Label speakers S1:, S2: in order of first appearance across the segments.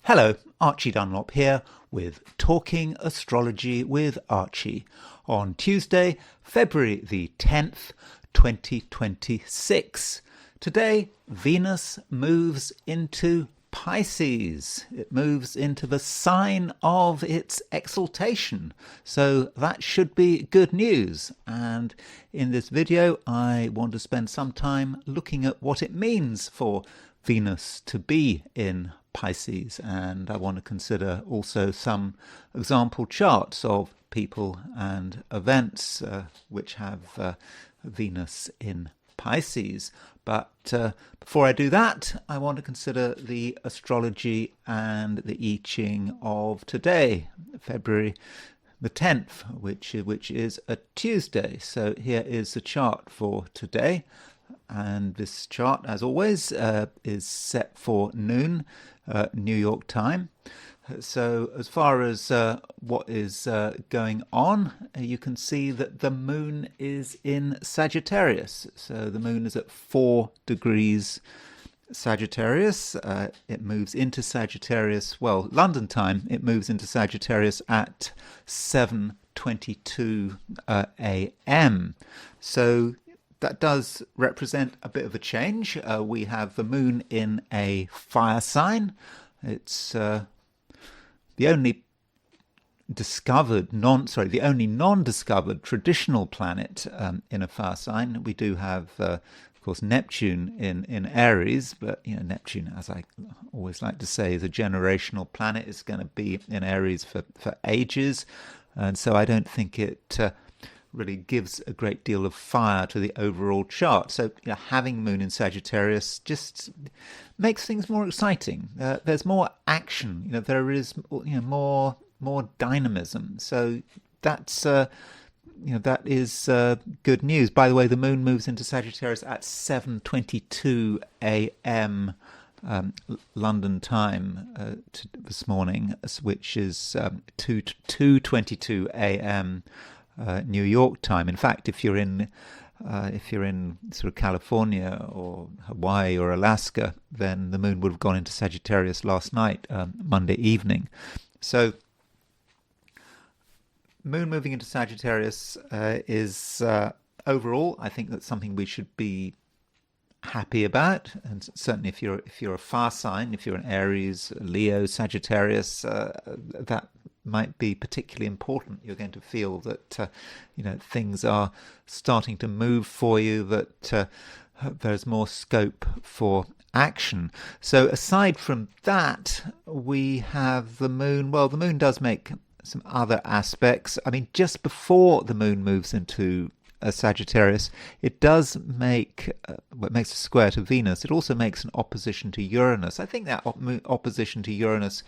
S1: Hello, Archie Dunlop here with Talking Astrology with Archie on Tuesday, February the 10th, 2026. Today, Venus moves into Pisces. It moves into the sign of its exaltation. So that should be good news. And in this video, I want to spend some time looking at what it means for Venus to be in Pisces, and I want to consider also some example charts of people and events which have Venus in Pisces. But before I do that, I want to consider the astrology and the I Ching of today, February the 10th, which is a Tuesday. So here is the chart for today. And this chart, as always, is set for noon, New York time. So as far as what is going on, you can see that the moon is in Sagittarius. So the moon is at 4 degrees Sagittarius. It moves into Sagittarius, well, London time, it moves into Sagittarius at 7:22 a.m. So that does represent a bit of a change. We have the moon in a fire sign. It's the only non-discovered traditional planet in a fire sign. We do have, of course, Neptune in Aries, but Neptune, as I always like to say, is a generational planet. It's going to be in Aries for ages, and so I don't think it really gives a great deal of fire to the overall chart. So having moon in Sagittarius just makes things more exciting. There's more action. There is more dynamism. So that's that is good news. By the way, the moon moves into Sagittarius at 7:22 a.m. London time this morning, which is 2:22 a.m. New York time. In fact, if you're in sort of California or Hawaii or Alaska, then the moon would have gone into Sagittarius last night, Monday evening. So moon moving into Sagittarius is overall, I think that's something we should be happy about, and certainly if you're a fire sign, if you're an Aries, Leo, Sagittarius, that might be particularly important. You're going to feel that things are starting to move for you, that there's more scope for action. So aside from that, we have the moon. Well, the moon does make some other aspects. I mean, just before the moon moves into Sagittarius, it does make what makes a square to Venus. It also makes an opposition to Uranus. I think that opposition to Uranus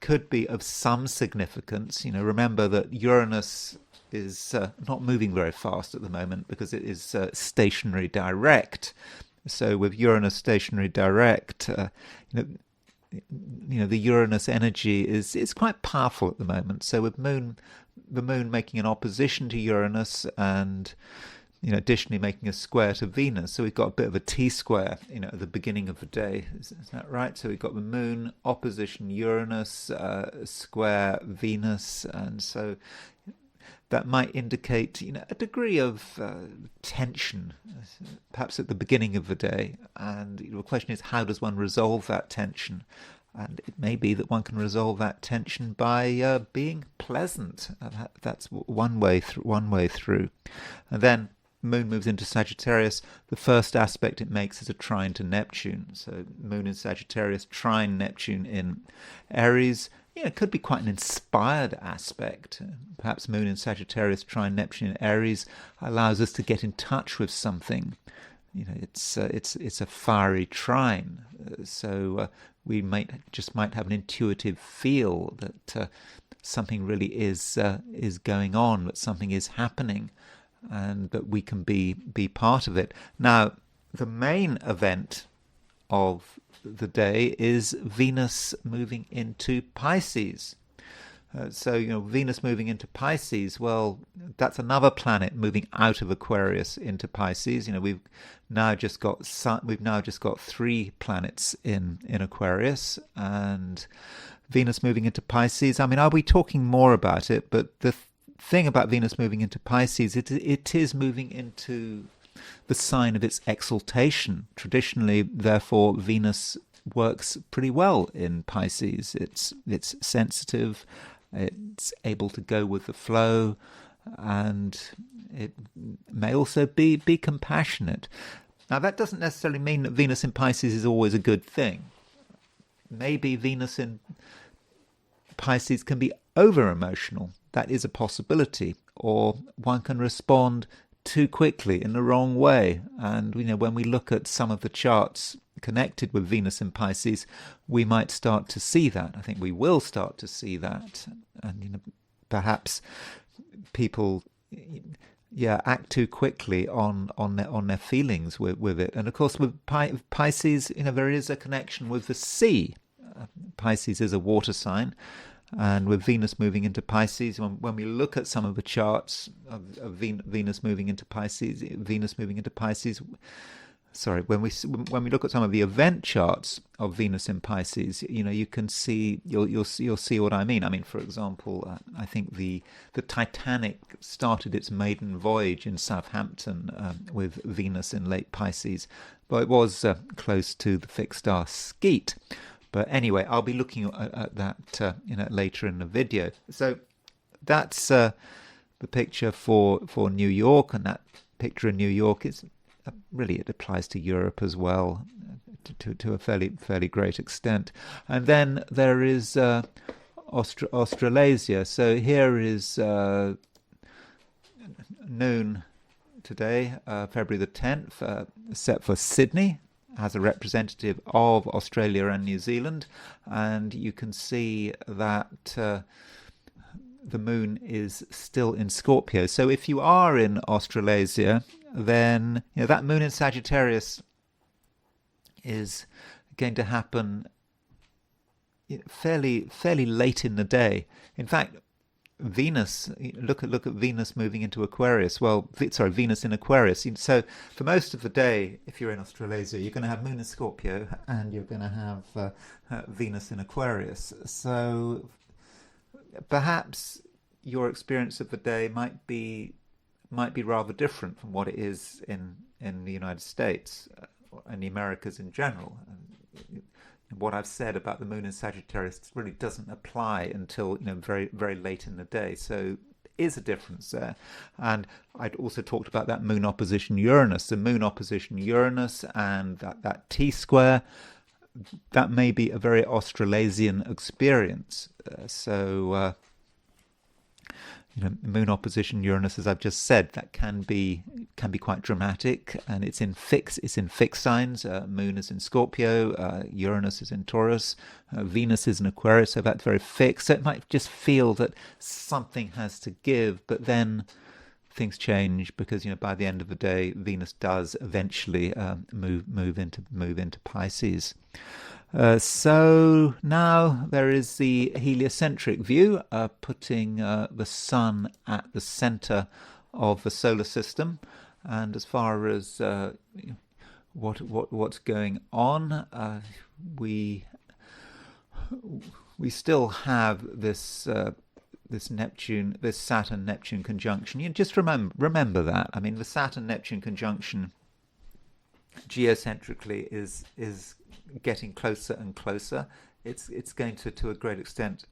S1: could be of some significance. Remember that Uranus is not moving very fast at the moment because it is stationary direct. So with Uranus stationary direct, the Uranus energy is quite powerful at the moment. So with the moon making an opposition to Uranus and additionally making a square to Venus, so we've got a bit of a T-square at the beginning of the day. Is that right? So we've got the moon opposition Uranus, square Venus, and so that might indicate a degree of tension, perhaps at the beginning of the day. And the question is, how does one resolve that tension? And it may be that one can resolve that tension by being pleasant. That's one way through. And then moon moves into Sagittarius. The first aspect it makes is a trine to Neptune. So moon in Sagittarius, trine Neptune in Aries. It could be quite an inspired aspect. Perhaps moon in Sagittarius, trine Neptune in Aries allows us to get in touch with something. It's a fiery trine. So we might have an intuitive feel that something really is going on, that something is happening, and that we can be part of it. Now, the main event of the day is Venus moving into Pisces. So, Venus moving into Pisces, well, that's another planet moving out of Aquarius into Pisces. We've now just got three planets in Aquarius, and Venus moving into Pisces. I mean, I'll be talking more about it, but the thing about Venus moving into Pisces, it is moving into the sign of its exaltation. Traditionally, therefore, Venus works pretty well in Pisces. It's sensitive, it's able to go with the flow, and it may also be compassionate. Now, that doesn't necessarily mean that Venus in Pisces is always a good thing. Maybe Venus in Pisces can be over-emotional. That is a possibility. Or one can respond too quickly in the wrong way. And, when we look at some of the charts connected with Venus in Pisces, we might start to see that. I think we will start to see that. And, perhaps people act too quickly on their feelings with it. And of course, with Pisces, there is a connection with the sea. Pisces is a water sign, and with Venus moving into Pisces, when we look at some of the charts of Venus moving into Pisces, when we look at some of the event charts of Venus in Pisces, you can see you'll see what I mean. I mean, for example, I think the Titanic started its maiden voyage in Southampton with Venus in late Pisces, but it was close to the fixed star Skeet. But anyway, I'll be looking at that later in the video. So that's the picture for New York, and that picture in New York is really, it applies to Europe as well, to a fairly great extent. And then there is Australasia. So here is noon today, February the 10th, set for Sydney, as a representative of Australia and New Zealand, and you can see that the moon is still in Scorpio. So if you are in Australasia, then that moon in Sagittarius is going to happen fairly late in the day. In fact, Venus, look at Venus moving into Aquarius. Venus in Aquarius. So for most of the day, if you're in Australasia, you're going to have Moon in Scorpio, and you're going to have Venus in Aquarius. So perhaps your experience of the day might be rather different from what it is in the United States and the Americas in general. What I've said about the moon in Sagittarius really doesn't apply until very very late in the day. So there is a difference there. And I'd also talked about that moon opposition Uranus. The moon opposition Uranus and that T-square, that may be a very Australasian experience. Moon opposition Uranus, as I've just said, that can be quite dramatic, and it's in fixed signs. Moon is in Scorpio, Uranus is in Taurus, Venus is in Aquarius, so that's very fixed. So it might just feel that something has to give, but then things change, because by the end of the day, Venus does eventually move into Pisces. So now there is the heliocentric view, putting the sun at the center of the solar system. And as far as what's going on, we still have this Saturn Neptune conjunction. You just remember that. I mean, the Saturn Neptune conjunction geocentrically is getting closer and closer. It's going to a great extent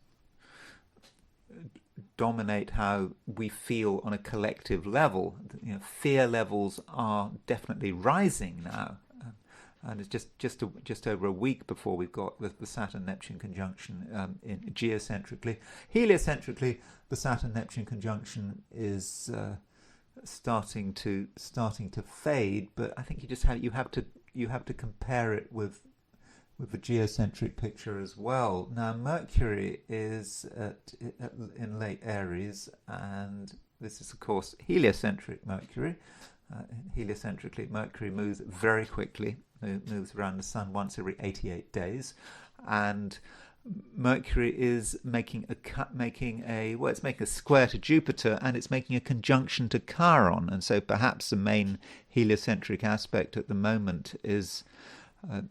S1: dominate how we feel on a collective level. Fear levels are definitely rising now, and it's just over a week before we've got the Saturn Neptune conjunction in geocentrically. Heliocentrically, the Saturn Neptune conjunction is starting to fade, but I think you have to compare it with the geocentric picture as well. Now, Mercury is in late Aries, and this is, of course, heliocentric Mercury. Heliocentrically, Mercury moves very quickly, moves around the sun once every 88 days, and Mercury is making it's making a square to Jupiter, and it's making a conjunction to Chiron, and so perhaps the main heliocentric aspect at the moment uh,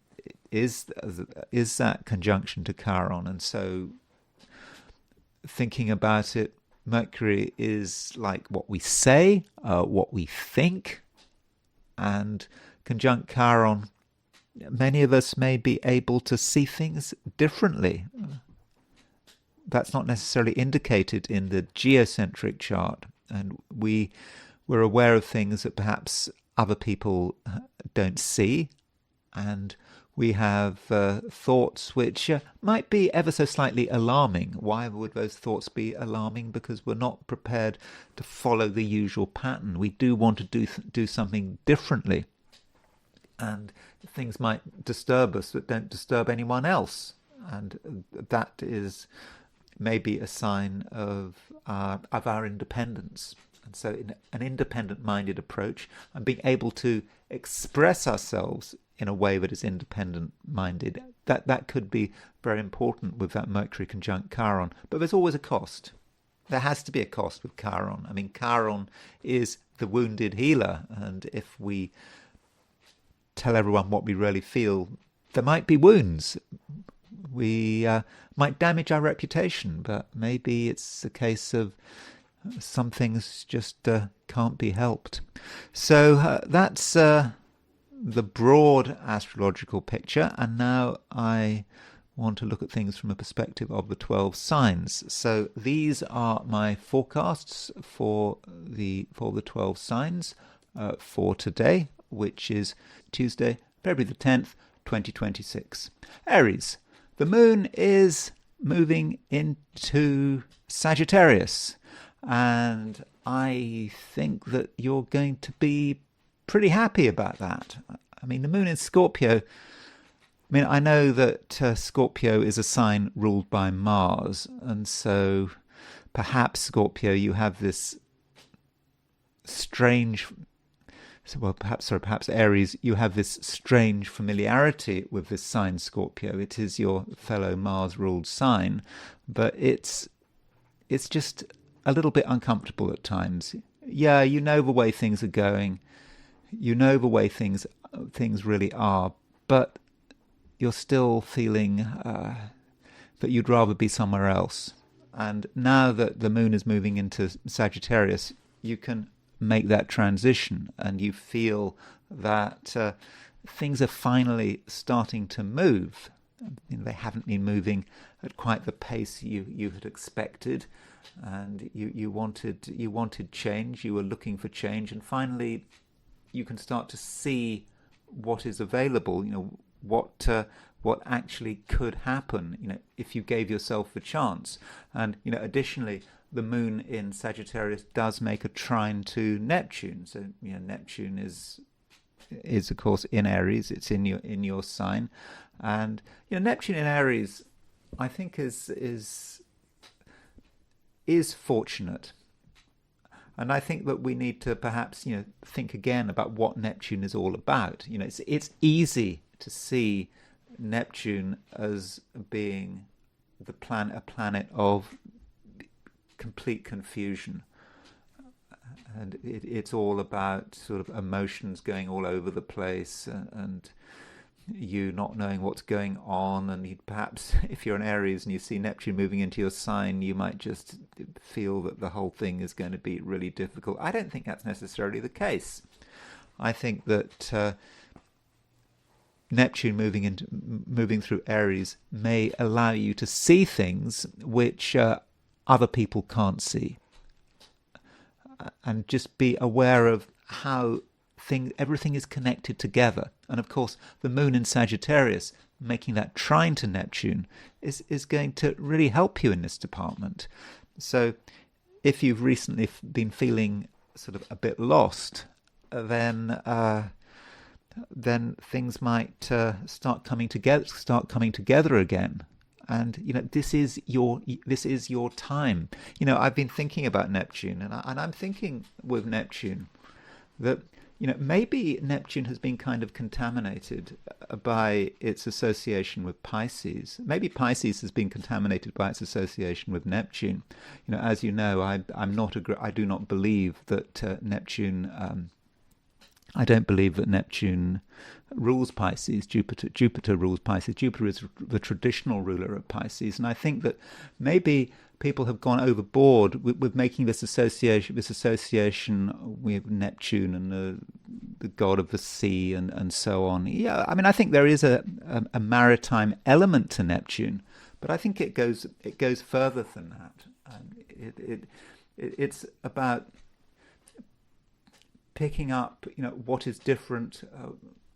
S1: is that conjunction to Chiron. And so thinking about it, Mercury is like what we say, what we think, and conjunct Chiron, many of us may be able to see things differently. That's not necessarily indicated in the geocentric chart, and we're aware of things that perhaps other people don't see, and we have thoughts which might be ever so slightly alarming. Why would those thoughts be alarming? Because we're not prepared to follow the usual pattern. We do want to do something differently, and things might disturb us that don't disturb anyone else, and that is maybe a sign of our independence. And so in an independent-minded approach, and being able to express ourselves in a way that is independent-minded, that could be very important with that Mercury conjunct Chiron. But there's always a cost. There has to be a cost with Chiron. I mean, Chiron is the wounded healer, and if we tell everyone what we really feel, there might be wounds. We might damage our reputation, but maybe it's a case of some things just can't be helped. So that's the broad astrological picture, and now I want to look at things from a perspective of the 12 signs. So these are my forecasts for the 12 signs for today, which is Tuesday, February the 10th, 2026. Aries, the moon is moving into Sagittarius, and I think that you're going to be pretty happy about that. I mean, the moon in Scorpio, I know that Scorpio is a sign ruled by Mars, and so perhaps Scorpio, you have this strange... perhaps Aries, you have this strange familiarity with this sign Scorpio. It is your fellow Mars-ruled sign, but it's just a little bit uncomfortable at times. Yeah, you know the way things are going, you know the way things really are, but you're still feeling that you'd rather be somewhere else. And now that the moon is moving into Sagittarius, you can make that transition, and you feel that things are finally starting to move. They haven't been moving at quite the pace you had expected, and you wanted change. You were looking for change, and finally you can start to see what is available. What actually could happen. If you gave yourself the chance. And additionally, the moon in Sagittarius does make a trine to Neptune. So Neptune is of course in Aries. It's in your sign, and Neptune in Aries, I think is fortunate. And I think that we need to perhaps think again about what Neptune is all about. It's easy to see Neptune as being a planet of complete confusion, and it's all about sort of emotions going all over the place, and you not knowing what's going on. And perhaps if you're an Aries and you see Neptune moving into your sign, you might just feel that the whole thing is going to be really difficult. I don't think that's necessarily the case. I think that Neptune moving through Aries may allow you to see things which other people can't see, and just be aware of how everything is connected together. And of course, the moon in Sagittarius making that trine to Neptune is going to really help you in this department. So if you've recently been feeling sort of a bit lost, then things might start coming together again. And this is your time. I've been thinking about Neptune, and I'm thinking with Neptune that maybe Neptune has been kind of contaminated by its association with Pisces. Maybe Pisces has been contaminated by its association with Neptune. As you know, I do not believe that Neptune. I don't believe that Neptune rules Pisces. Jupiter rules Pisces. Jupiter is the traditional ruler of Pisces, and I think that maybe people have gone overboard with making this association with Neptune and the god of the sea and so on. Yeah, I mean, I think there is a maritime element to Neptune, but I think it goes further than that. It's about picking up, what is different,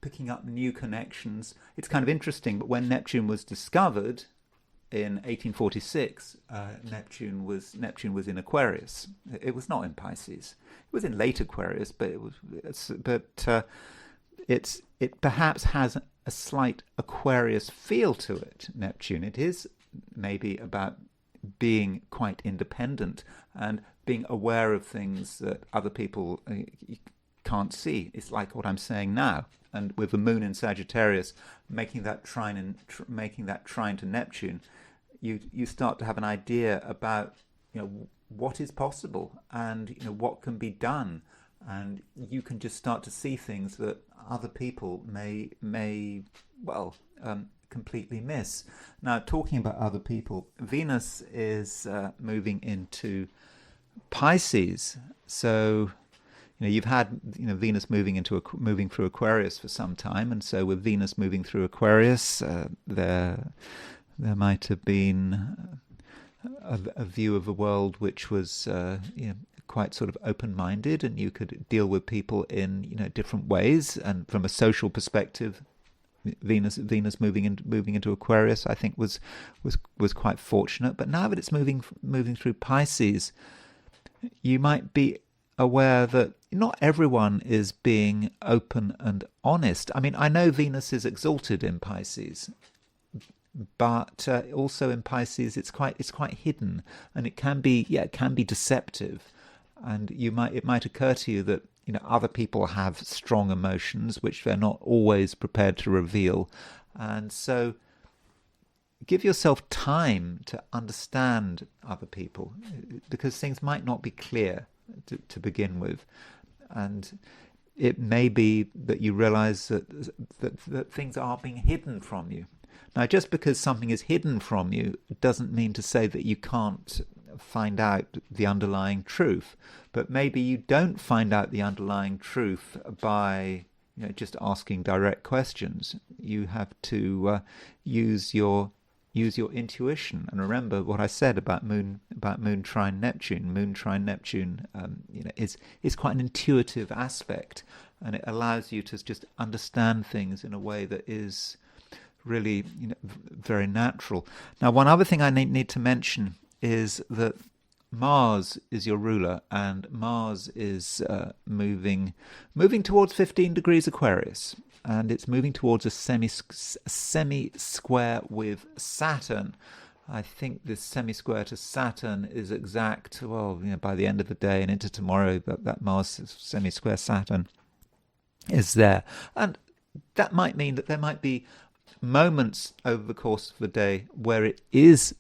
S1: picking up new connections. It's kind of interesting, but when Neptune was discovered in 1846, Neptune was in Aquarius. It was not in Pisces. It was in late Aquarius, but it perhaps has a slight Aquarius feel to it. Neptune. It is maybe about being quite independent and being aware of things that other people can't see. It's like what I'm saying now. And with the moon in Sagittarius, making that trine to Neptune, you start to have an idea about what is possible and what can be done, and you can just start to see things that other people may completely miss. Now, talking about other people, Venus is moving into Pisces, so you've had Venus moving through Aquarius for some time, and so with Venus moving through Aquarius, there might have been a view of the world which was quite sort of open-minded, and you could deal with people in different ways. And from a social perspective, Venus moving into Aquarius, I think was quite fortunate. But now that it's moving through Pisces, you might be aware that not everyone is being open and honest. I mean, I know Venus is exalted in Pisces, but also in Pisces it's quite hidden, and it can be deceptive. And it might occur to you that other people have strong emotions which they're not always prepared to reveal, and so give yourself time to understand other people, because things might not be clear to begin with, and it may be that you realize that things are being hidden from you. Now, just because something is hidden from you doesn't mean to say that you can't find out the underlying truth, but maybe you don't find out the underlying truth by just asking direct questions. You have to use your intuition. And remember what I said about moon trine Neptune. Moon trine Neptune is quite an intuitive aspect, and it allows you to just understand things in a way that is really very natural. Now, one other thing I need to mention is that Mars is your ruler, and Mars is moving towards 15 degrees Aquarius, and it's moving towards a semi-square with Saturn. I think this semi-square to Saturn is exact, by the end of the day and into tomorrow, that Mars semi-square Saturn is there. And that might mean that there might be moments over the course of the day where it is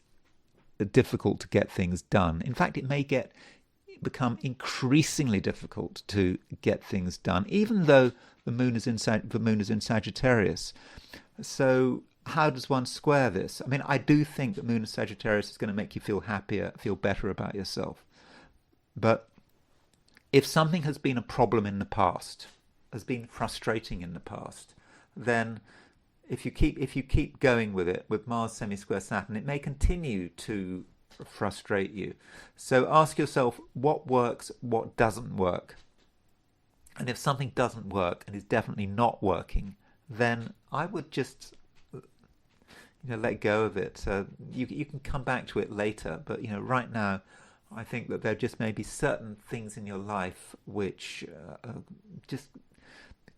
S1: difficult to get things done. In fact, it may become increasingly difficult to get things done, even though the moon is in Sagittarius. So how does one square this? I mean, I do think that moon in Sagittarius is going to make you feel happier, feel better about yourself. But if something has been a problem in the past, has been frustrating in the past, then if you keep going with it, with Mars semi-square Saturn, it may continue to frustrate you. So ask yourself what works, what doesn't work. And if something doesn't work and is definitely not working, then I would just let go of it. You can come back to it later, but right now, I think that there just may be certain things in your life which just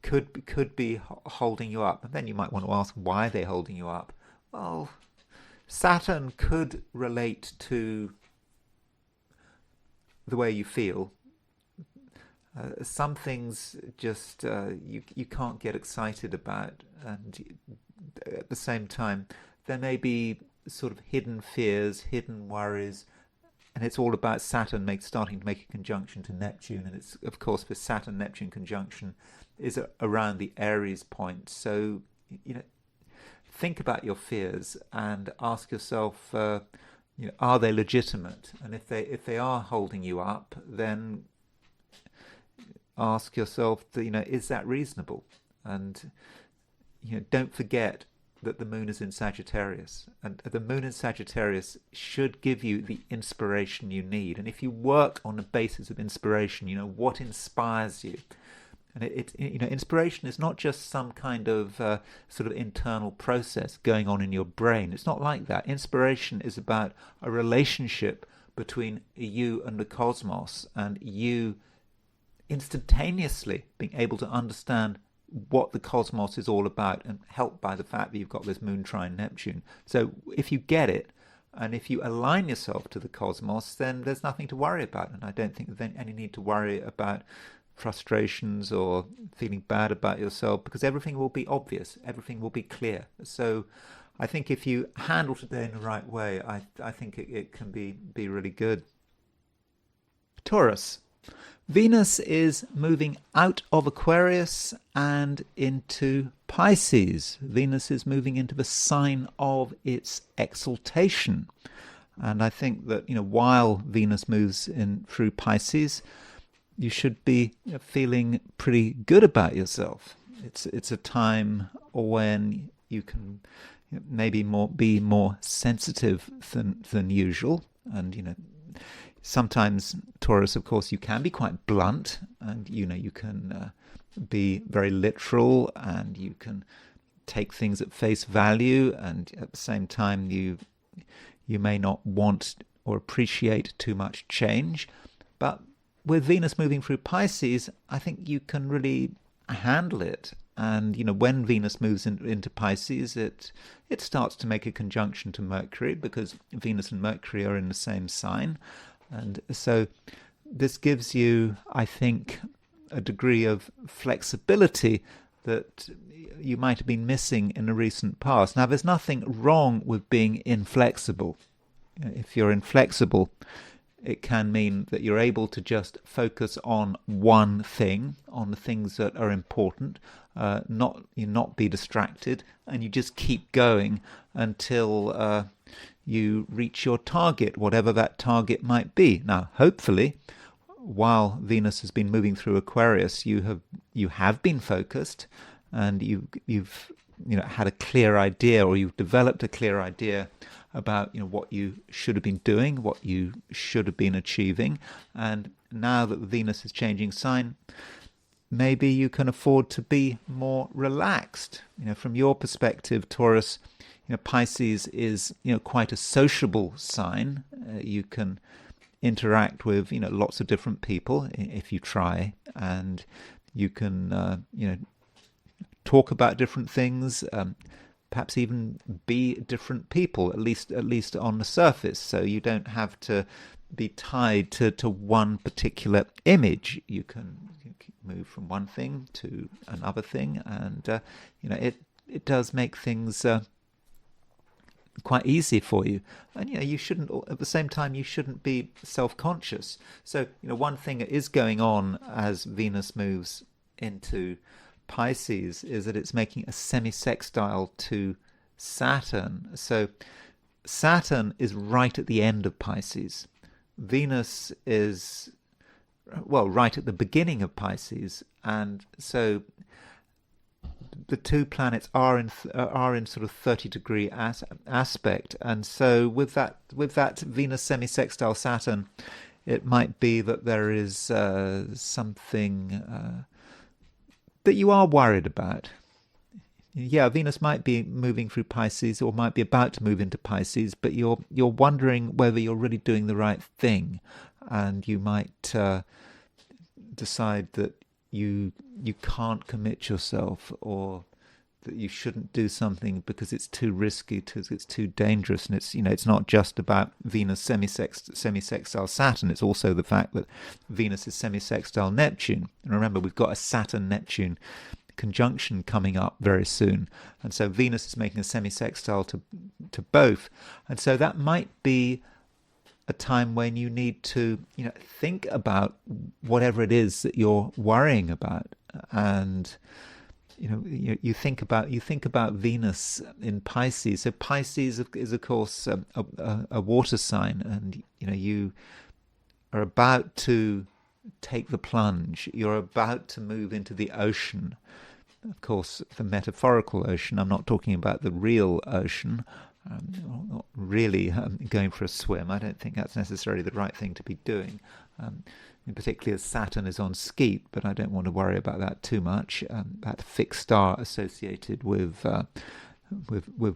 S1: could be holding you up. And then you might want to ask, why are they holding you up? Well, Saturn could relate to the way you feel, Some things just you can't get excited about, and at the same time, there may be sort of hidden fears, hidden worries, and it's all about Saturn starting to make a conjunction to Neptune, and it's of course the Saturn Neptune conjunction is around the Aries point. So think about your fears and ask yourself, are they legitimate? And if they are holding you up, then ask yourself, is that reasonable? And don't forget that the moon is in Sagittarius, and the moon in Sagittarius should give you the inspiration you need. And if you work on the basis of inspiration, what inspires you. And inspiration is not just some kind of sort of internal process going on in your brain. It's not like that. Inspiration is about a relationship between you and the cosmos, and you instantaneously being able to understand what the cosmos is all about, and helped by the fact that you've got this moon trine Neptune. So if you get it, and if you align yourself to the cosmos, then there's nothing to worry about. And I don't think there's any need to worry about frustrations or feeling bad about yourself, because everything will be obvious, everything will be clear. So I think if you handle today in the right way, I think it can be really good. Taurus. Venus is moving out of Aquarius and into Pisces. Venus is moving into the sign of its exaltation. And I think that, while Venus moves in through Pisces, you should be feeling pretty good about yourself. It's a time when you can maybe be more sensitive than usual. And, sometimes, Taurus, of course, you can be quite blunt, and you can be very literal, and you can take things at face value, and at the same time you may not want or appreciate too much change. But with Venus moving through Pisces, I think you can really handle it. And when Venus moves into Pisces, it starts to make a conjunction to Mercury, because Venus and Mercury are in the same sign. And so this gives you, I think, a degree of flexibility that you might have been missing in the recent past. Now, there's nothing wrong with being inflexible. If you're inflexible, it can mean that you're able to just focus on one thing, on the things that are important, not be distracted, and you just keep going until you reach your target, whatever that target might be. Now, hopefully, while Venus has been moving through Aquarius, you have been focused, and you've had a clear idea, or you've developed a clear idea about what you should have been doing, what you should have been achieving. And now that Venus is changing sign, maybe you can afford to be more relaxed. From your perspective, Taurus, Pisces is quite a sociable sign. You can interact with lots of different people if you try, and you can talk about different things, perhaps even be different people, at least on the surface. So you don't have to be tied to one particular image. You can move from one thing to another thing, and it does make things quite easy for you. And you shouldn't, at the same time, you shouldn't be self-conscious. So one thing that is going on as Venus moves into Pisces is that it's making a semi-sextile to Saturn. So Saturn is right at the end of Pisces. Venus is, well, right at the beginning of Pisces. And so the two planets are in sort of 30-degree aspect. And so with that Venus semi-sextile Saturn, it might be that there is something that you are worried about. Yeah, Venus might be moving through Pisces, or might be about to move into Pisces, but you're wondering whether you're really doing the right thing, and you might decide that you can't commit yourself, or that you shouldn't do something because it's too risky, because it's too dangerous. And it's, it's not just about Venus semi-sextile Saturn. It's also the fact that Venus is semi-sextile Neptune. And remember, we've got a Saturn-Neptune conjunction coming up very soon. And so Venus is making a semi-sextile to both. And so that might be a time when you need to, think about whatever it is that you're worrying about. And you think about Venus in Pisces. So Pisces is of course a water sign, and you are about to take the plunge. You're about to move into the ocean. Of course, the metaphorical ocean. I'm not talking about the real ocean. Not really going for a swim. I don't think that's necessarily the right thing to be doing. Particularly as Saturn is on skeet, but I don't want to worry about that too much. That fixed star associated with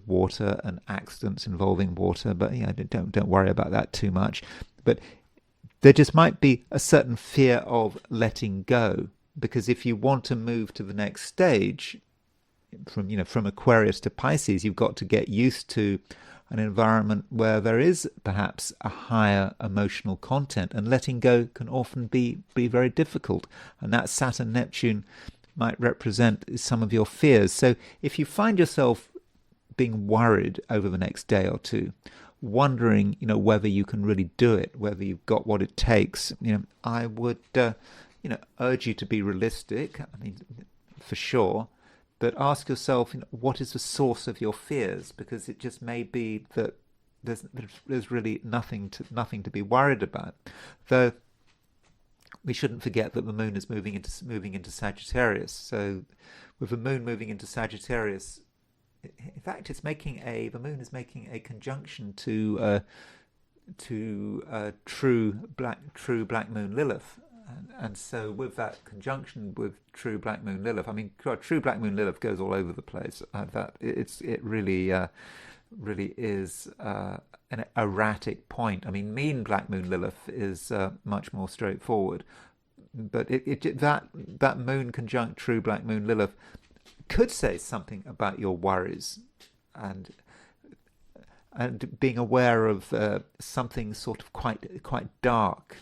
S1: water and accidents involving water, but don't worry about that too much. But there just might be a certain fear of letting go, because if you want to move to the next stage, from Aquarius to Pisces, you've got to get used to an environment where there is perhaps a higher emotional content, and letting go can often be very difficult. And that Saturn-Neptune might represent some of your fears. So if you find yourself being worried over the next day or two, wondering, whether you can really do it, whether you've got what it takes, I would, urge you to be realistic. I mean, for sure. But ask yourself, what is the source of your fears? Because it just may be that there's really nothing to be worried about. Though we shouldn't forget that the moon is moving into Sagittarius. So with the moon moving into Sagittarius, in fact, the moon is making a conjunction to true black moon Lilith. And so with that conjunction with true black moon Lilith, I mean, true black moon Lilith goes all over the place. It really is an erratic point. I mean, mean black moon Lilith is much more straightforward, but that moon conjunct true black moon Lilith could say something about your worries and being aware of something sort of quite dark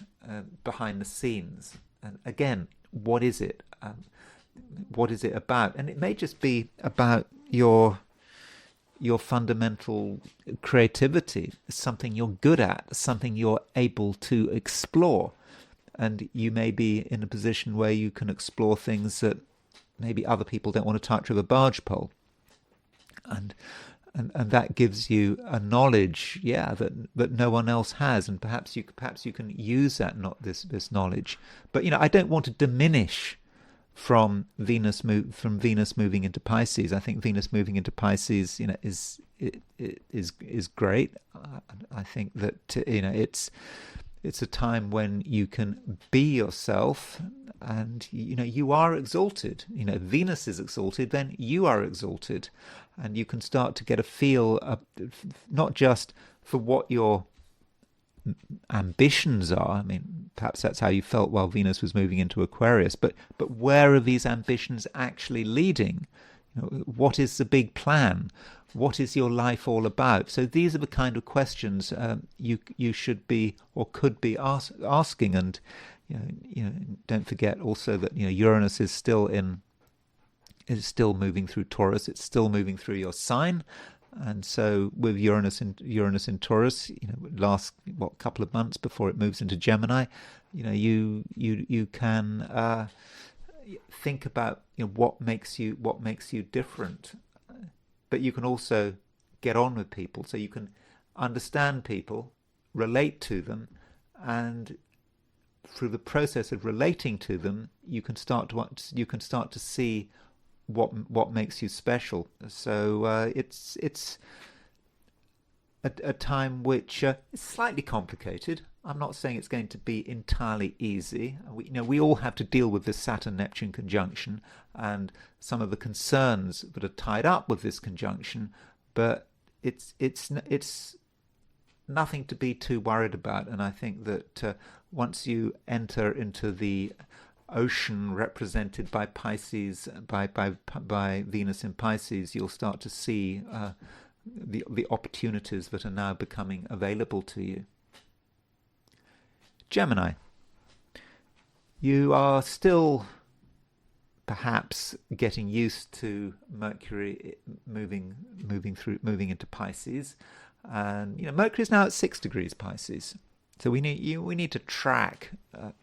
S1: behind the scenes. And again, what is it? What is it about? And it may just be about your fundamental creativity, something you're good at, something you're able to explore. And you may be in a position where you can explore things that maybe other people don't want to touch with a barge pole. And that gives you a knowledge, that no one else has, and perhaps you can use this knowledge. But I don't want to diminish from Venus moving into Pisces. I think Venus moving into Pisces, is great. I think that it's a time when you can be yourself, and you are exalted. Venus is exalted, then you are exalted. And you can start to get a feel not just for what your ambitions are. I mean, perhaps that's how you felt while Venus was moving into Aquarius. But where are these ambitions actually leading? What is the big plan? What is your life all about? So these are the kind of questions you should be or could be asking. And don't forget also that Uranus is still moving through Taurus. It's still moving through your sign, and so with Uranus in Taurus, last couple of months before it moves into Gemini, you can think about what makes you different, but you can also get on with people, so you can understand people, relate to them, and through the process of relating to them, you can start to see what makes you special. So it's a time which is slightly complicated. I'm not saying it's going to be entirely easy. We all have to deal with this Saturn-Neptune conjunction and some of the concerns that are tied up with this conjunction, but it's nothing to be too worried about. And I think that once you enter into the ocean represented by Pisces, by Venus in Pisces, you'll start to see the opportunities that are now becoming available to you. Gemini, you are still perhaps getting used to Mercury moving into Pisces, and Mercury is now at 6 degrees Pisces. So we need to track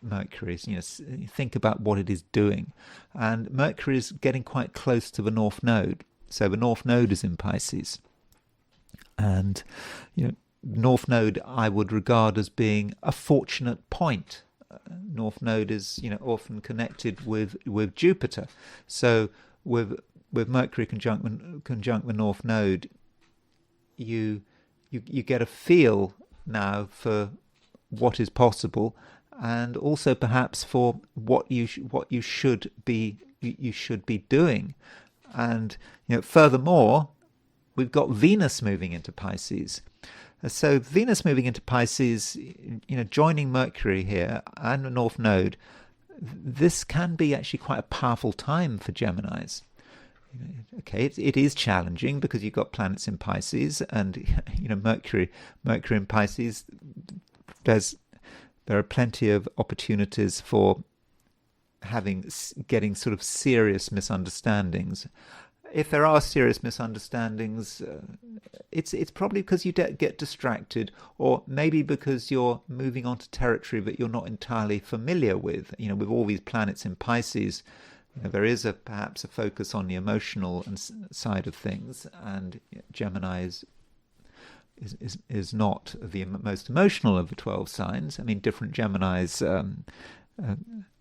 S1: Mercury. Think about what it is doing, and Mercury is getting quite close to the North Node. So the North Node is in Pisces, and North Node I would regard as being a fortunate point. North Node is often connected with Jupiter. So with Mercury conjunct the North Node, you get a feel now for what is possible, and also perhaps for what you should be doing. And furthermore, we've got Venus moving into Pisces. So Venus moving into Pisces, joining Mercury here and the North Node, this can be actually quite a powerful time for Geminis. Okay, it is challenging because you've got planets in Pisces, and Mercury in Pisces. There are plenty of opportunities for getting sort of serious misunderstandings. If there are serious misunderstandings, it's probably because you get distracted, or maybe because you're moving on to territory that you're not entirely familiar with. With all these planets in Pisces, there is perhaps a focus on the emotional side of things, and Gemini is not the most emotional of the 12 signs. I mean, different Geminis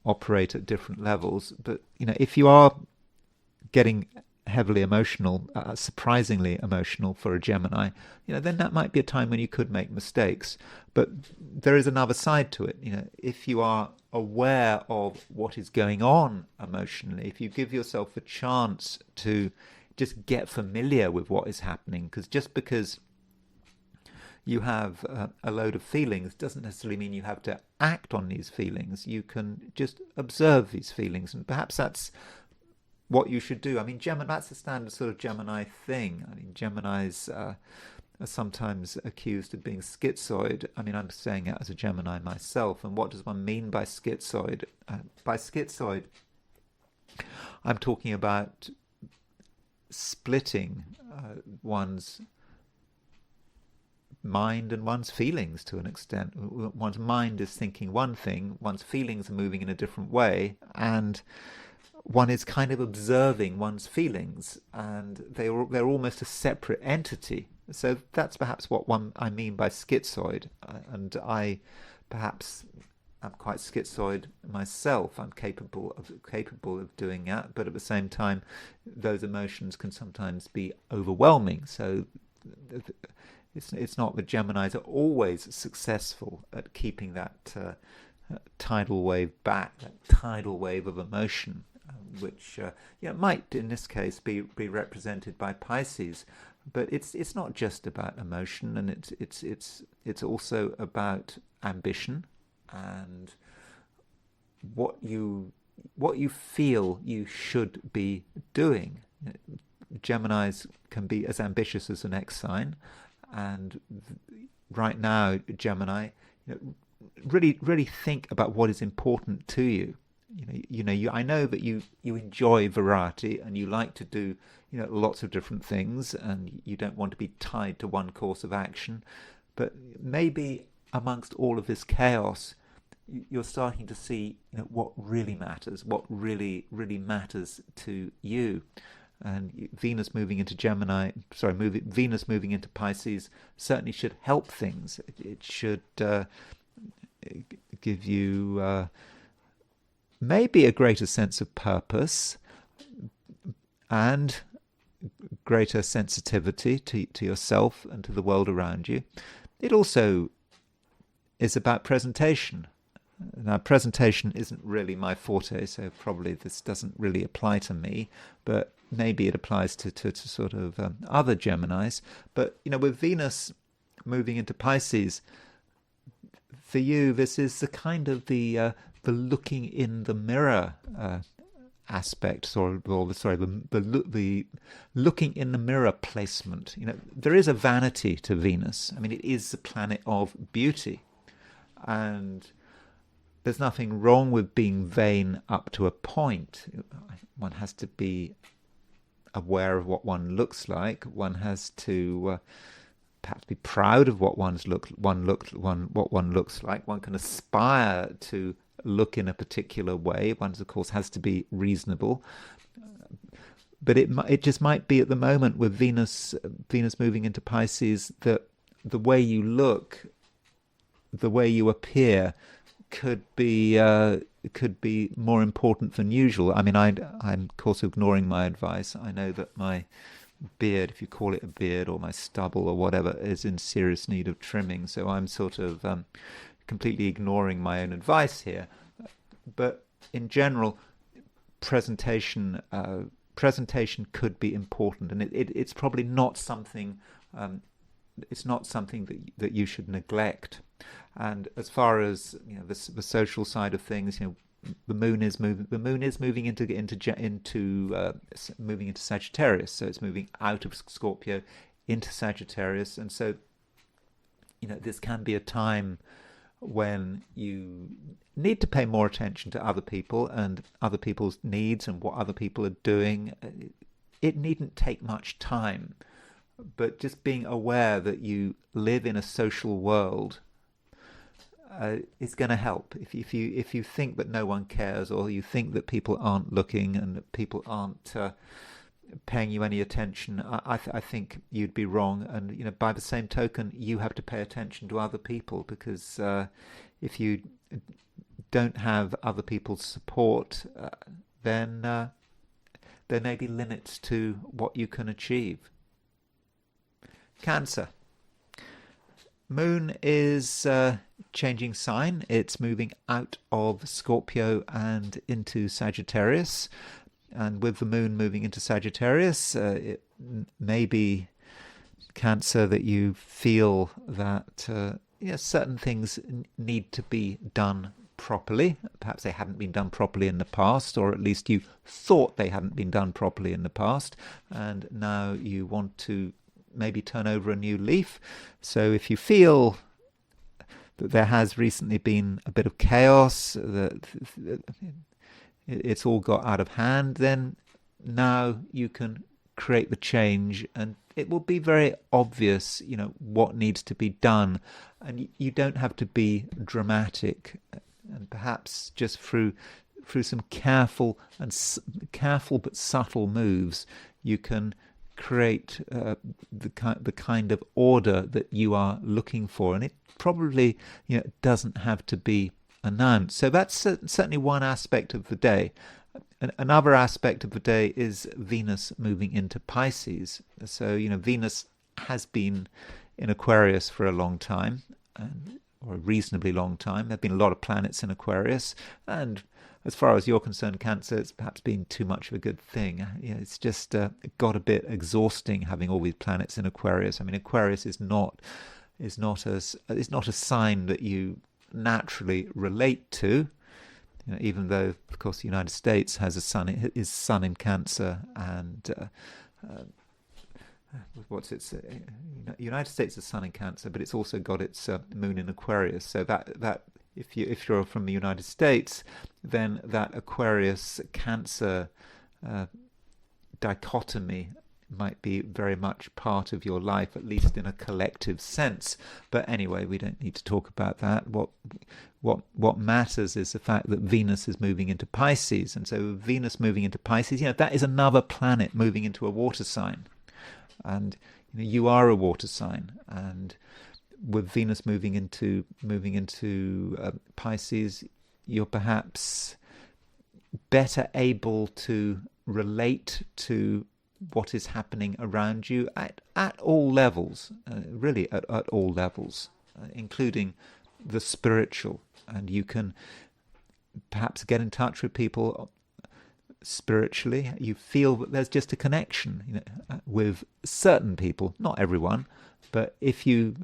S1: operate at different levels, but if you are getting heavily emotional, surprisingly emotional for a Gemini, then that might be a time when you could make mistakes. But there is another side to it. If you are aware of what is going on emotionally, if you give yourself a chance to just get familiar with what is happening, because you have a load of feelings doesn't necessarily mean you have to act on these feelings. You can just observe these feelings, and perhaps that's what you should do. I mean, that's the standard sort of Gemini thing. I mean, Geminis are sometimes accused of being schizoid. I mean, I'm saying it as a Gemini myself. And what does one mean by schizoid? By schizoid, I'm talking about splitting one's mind and one's feelings to an extent. One's mind is thinking one thing, one's feelings are moving in a different way, and one is kind of observing one's feelings, and they're almost a separate entity. So that's perhaps what I mean by schizoid, and I perhaps am quite schizoid myself. I'm capable of doing that, but at the same time, those emotions can sometimes be overwhelming. So it's not that Geminis are always successful at keeping that tidal wave back, that tidal wave of emotion, which might in this case be represented by Pisces. But it's not just about emotion, and it's also about ambition and what you feel you should be doing. Geminis can be as ambitious as the next sign, and right now, Gemini, really think about what is important to you. I know that you enjoy variety, and you like to do lots of different things, and you don't want to be tied to one course of action. But maybe amongst all of this chaos, you're starting to see what really matters, what really matters to you. And Venus moving into Venus moving into Pisces certainly should help things. It should give you maybe a greater sense of purpose and greater sensitivity to yourself and to the world around you. It also is about presentation. Now, presentation isn't really my forte, so probably this doesn't really apply to me, but maybe it applies to sort of other Geminis. But, with Venus moving into Pisces, for you, this is the kind of the the looking in the mirror aspect, the looking in the mirror placement. There is a vanity to Venus. I mean, it is the planet of beauty, and there's nothing wrong with being vain up to a point. One has to be aware of what one looks like. One has to perhaps be proud of what what one looks like. One can aspire to look in a particular way. One, of course, has to be reasonable. But it just might be at the moment with Venus moving into Pisces that the way you look, the way you appear, could be more important than usual. I mean, I'm of course ignoring my advice. I know that my beard, if you call it a beard, or my stubble or whatever, is in serious need of trimming. So I'm sort of completely ignoring my own advice here. But in general, presentation could be important, and it's probably not something. It's not something that you should neglect. And as far as the social side of things, the moon is moving into Sagittarius, so it's moving out of Scorpio into Sagittarius, and so this can be a time when you need to pay more attention to other people and other people's needs and what other people are doing. It needn't take much time, but just being aware that you live in a social world is going to help. If you think that no one cares, or you think that people aren't looking and that people aren't paying you any attention, I think you'd be wrong. And by the same token, you have to pay attention to other people, because if you don't have other people's support, then there may be limits to what you can achieve. Cancer. Moon is changing sign. It's moving out of Scorpio and into Sagittarius. And with the moon moving into Sagittarius, it may be, Cancer, that you feel that certain things need to be done properly. Perhaps they hadn't been done properly in the past, or at least you thought they hadn't been done properly in the past, and now you want to maybe turn over a new leaf. So if you feel that there has recently been a bit of chaos, that it's all got out of hand, then now you can create the change, and it will be very obvious, what needs to be done, and you don't have to be dramatic, and perhaps just through some careful but subtle moves, you can create the kind of order that you are looking for, and it probably doesn't have to be announced. So that's certainly one aspect of the day. Another aspect of the day is Venus moving into Pisces. So Venus has been in Aquarius for a long time, or a reasonably long time. There have been a lot of planets in Aquarius, and as far as you're concerned, Cancer, it's perhaps been too much of a good thing. It's just got a bit exhausting having all these planets in Aquarius. I mean, Aquarius is not a sign that you naturally relate to. Even though, of course, the United States has is sun in Cancer, and United States is sun in Cancer, but it's also got its moon in Aquarius. So that if you're from the United States, then that Aquarius Cancer dichotomy might be very much part of your life, at least in a collective sense. But anyway, we don't need to talk about that. What matters is the fact that Venus is moving into Pisces, and so Venus moving into Pisces, that is another planet moving into a water sign, and you are a water sign, and with Venus moving into Pisces, you're perhaps better able to relate to what is happening around you at all levels, really at all levels, including the spiritual. And you can perhaps get in touch with people spiritually. You feel that there's just a connection with certain people, not everyone, but if you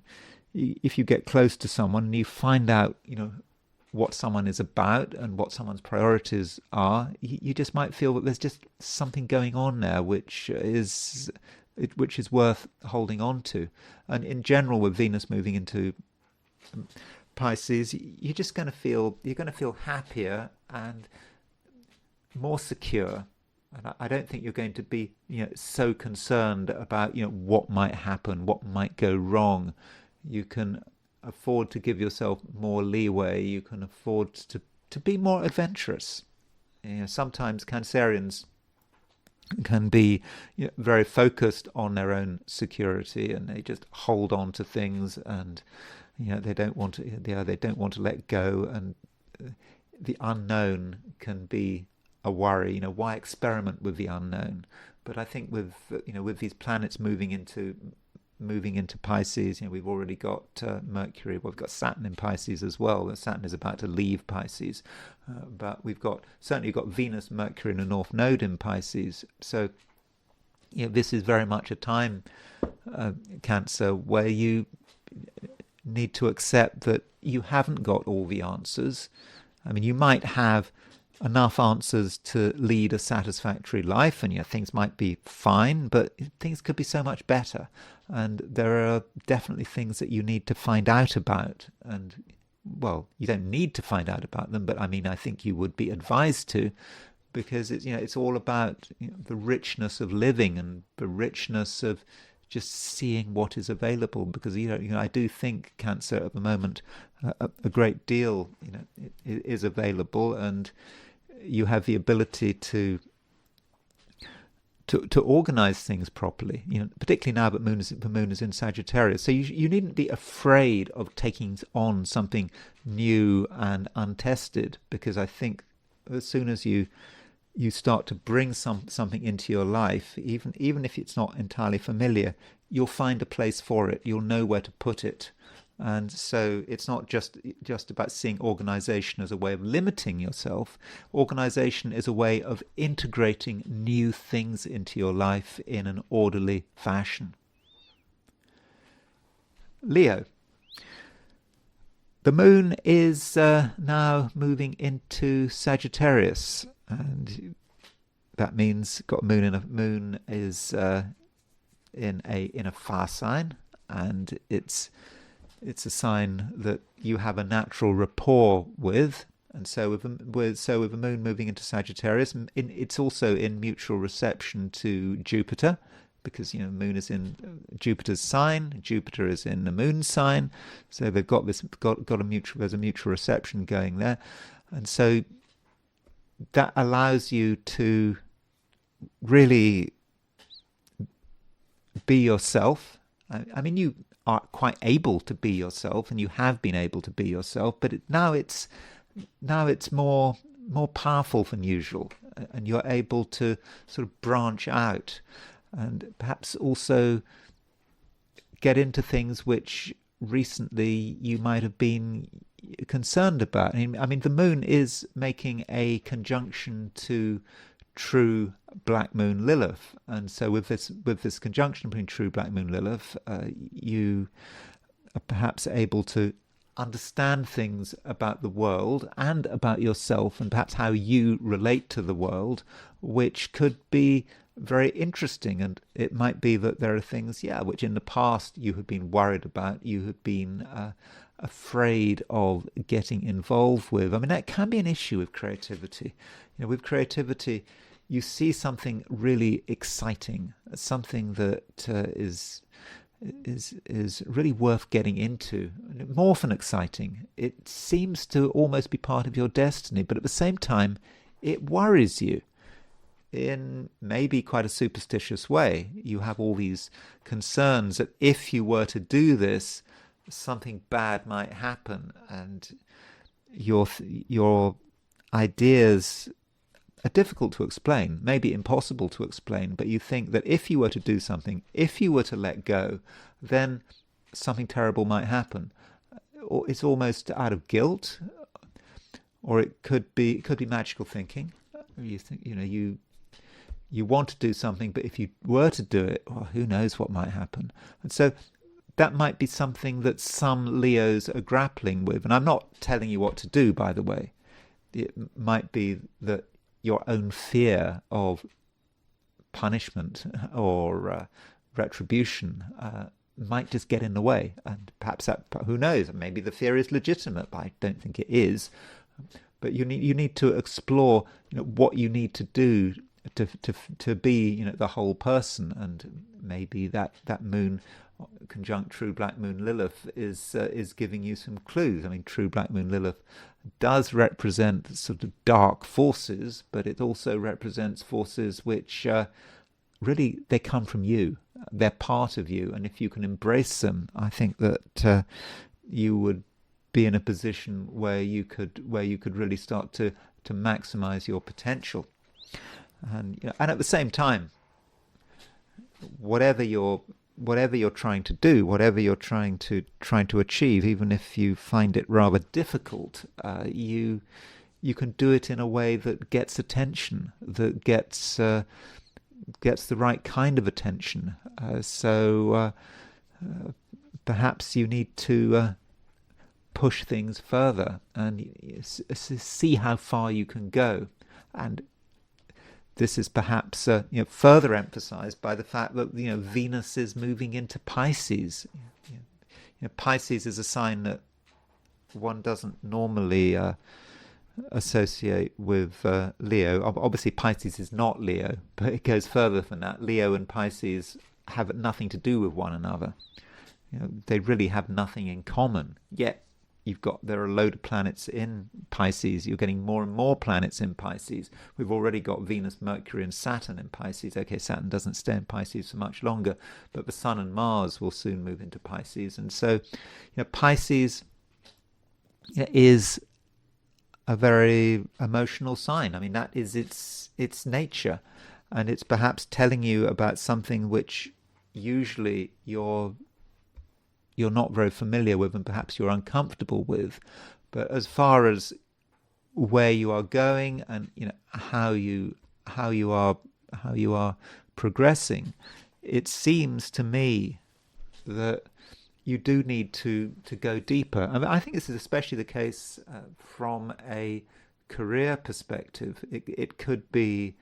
S1: get close to someone and you find out what someone is about and what someone's priorities are, you just might feel that there's just something going on there which is worth holding on to. And in general, with Venus moving into Pisces, you're going to feel happier and more secure. And I don't think you're going to be, so concerned about, what might happen, what might go wrong. You can afford to give yourself more leeway. You can afford to be more adventurous. Sometimes Cancerians can be very focused on their own security, and they just hold on to things, and they don't want to let go, and the unknown can be a worry. Why experiment with the unknown? But I think with these planets moving into Pisces, we've already got Mercury. Well, we've got Saturn in Pisces as well. Saturn is about to leave Pisces, but we've certainly got Venus, Mercury, and a North Node in Pisces. So, this is very much a time, Cancer, where you need to accept that you haven't got all the answers. I mean, you might have enough answers to lead a satisfactory life, and things might be fine, but things could be so much better. And there are definitely things that you need to find out about. And, well, you don't need to find out about them, but I think you would be advised to, because it's all about the richness of living and the richness of just seeing what is available. Because I do think, Cancer, at the moment, a great deal is available, and you have the ability to organize things properly, particularly now that the moon is in Sagittarius. So you needn't be afraid of taking on something new and untested, because I think as soon as you start to bring something into your life, even if it's not entirely familiar, you'll find a place for it. You'll know where to put it. And so it's not just about seeing organization as a way of limiting yourself. Organization is a way of integrating new things into your life in an orderly fashion. Leo. The moon is now moving into Sagittarius, and that means moon is in a fire sign, and it's a sign that you have a natural rapport with. And so with the moon moving into Sagittarius, it's also in mutual reception to Jupiter, because moon is in Jupiter's sign, Jupiter is in the moon's sign, so they've got there's a mutual reception going there. And so that allows you to really be yourself. I mean, you are quite able to be yourself, and you have been able to be yourself, but now it's more powerful than usual, and you're able to sort of branch out and perhaps also get into things which recently you might have been concerned about. I mean, the moon is making a conjunction to true black moon Lilith, and so with this conjunction between true black moon Lilith, you are perhaps able to understand things about the world and about yourself, and perhaps how you relate to the world, which could be very interesting. And it might be that there are things, which in the past you have been worried about, you have been afraid of getting involved with. I mean, that can be an issue with creativity. With creativity, you see something really exciting, something that is really worth getting into, more than exciting. It seems to almost be part of your destiny, but at the same time, it worries you in maybe quite a superstitious way. You have all these concerns that if you were to do this, something bad might happen, and your ideas are difficult to explain, maybe impossible to explain, but you think that if you were to do something, if you were to let go, then something terrible might happen. Or it's almost out of guilt, or it could be magical thinking. You think you want to do something, but if you were to do it, well, who knows what might happen. And so that might be something that some Leos are grappling with. And I'm not telling you what to do, by the way. It might be that your own fear of punishment or retribution might just get in the way. And perhaps that, who knows, maybe the fear is legitimate, but I don't think it is. But you need to explore, what you need to do to be, the whole person. And maybe that moon conjunct true black moon Lilith is giving you some clues. I mean, true black moon Lilith does represent sort of dark forces, but it also represents forces which really, they come from you. They're part of you, and if you can embrace them, I think that you would be in a position where you could really start to maximize your potential. And and at the same time, whatever you're trying to do, whatever you're trying to achieve, even if you find it rather difficult, you can do it in a way that gets attention, that gets the right kind of attention. So perhaps you need to push things further and see how far you can go. And this is perhaps further emphasized by the fact that Venus is moving into Pisces. Pisces is a sign that one doesn't normally associate with Leo. Obviously, Pisces is not Leo, but it goes further than that. Leo and Pisces have nothing to do with one another. They really have nothing in common. Yet there are a load of planets in Pisces. You're getting more and more planets in Pisces. We've already got Venus, Mercury, and Saturn in Pisces. Okay, Saturn doesn't stay in Pisces for much longer, but the Sun and Mars will soon move into Pisces. And so, Pisces is a very emotional sign. I mean, that is its nature, and it's perhaps telling you about something which usually you're not very familiar with, and perhaps you're uncomfortable with. But as far as where you are going and how you are progressing, it seems to me that you do need to go deeper. I mean, I think this is especially the case from a career perspective. It could be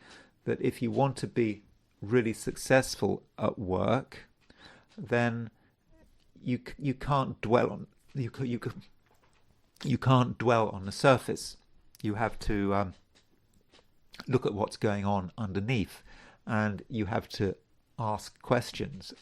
S1: that if you want to be really successful at work, then you can't dwell on you can't dwell on the surface. You have to look at what's going on underneath, and you have to ask questions,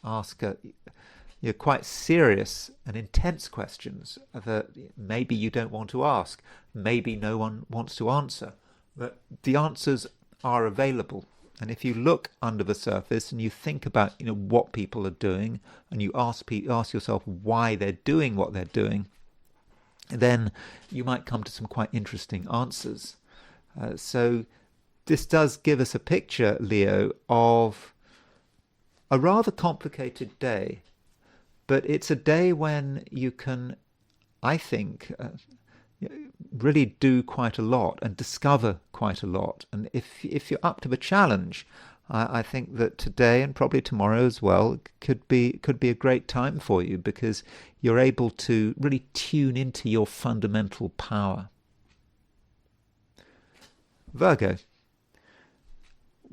S1: quite serious and intense questions that maybe you don't want to ask, maybe no one wants to answer, but the answers are available. And if you look under the surface and you think about what people are doing, and you ask yourself why they're doing what they're doing, then you might come to some quite interesting answers. So this does give us a picture, Leo, of a rather complicated day, but it's a day when you can, I think, really do quite a lot and discover quite a lot. And if you're up to the challenge, I think that today and probably tomorrow as well could be a great time for you, because you're able to really tune into your fundamental power. Virgo.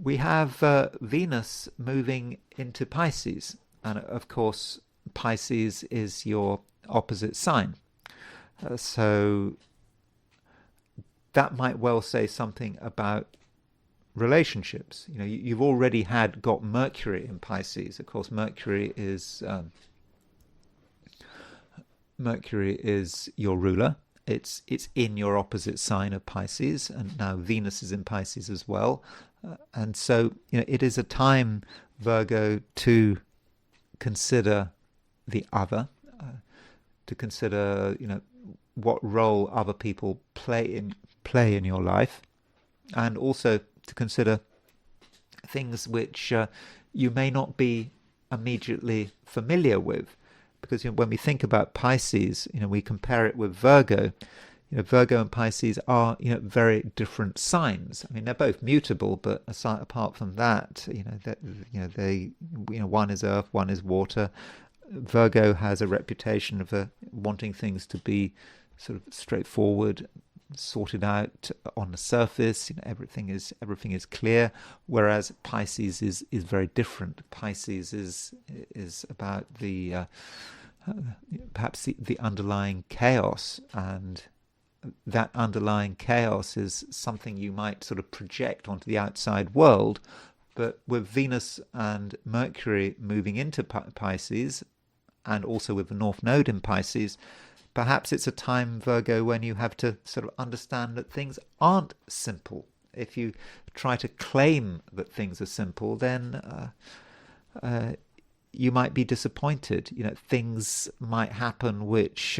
S1: We have Venus moving into Pisces, and of course Pisces is your opposite sign. So that might well say something about relationships. You've already got Mercury in Pisces. Of course, Mercury is your ruler. It's in your opposite sign of Pisces, and now Venus is in Pisces as well. And so it is a time, Virgo, to consider the other, to consider what role other people play in your life, and also to consider things which you may not be immediately familiar with, because when we think about Pisces, we compare it with Virgo. Virgo and Pisces are very different signs. I mean, they're both mutable, but apart from that, they one is earth, one is water. Virgo has a reputation of wanting things to be sort of straightforward, sorted out on the surface. Everything is clear. Whereas Pisces is very different. Pisces is about the perhaps the underlying chaos, and that underlying chaos is something you might sort of project onto the outside world. But with Venus and Mercury moving into Pisces, and also with the North Node in Pisces, perhaps it's a time, Virgo, when you have to sort of understand that things aren't simple. If you try to claim that things are simple, then you might be disappointed. Things might happen which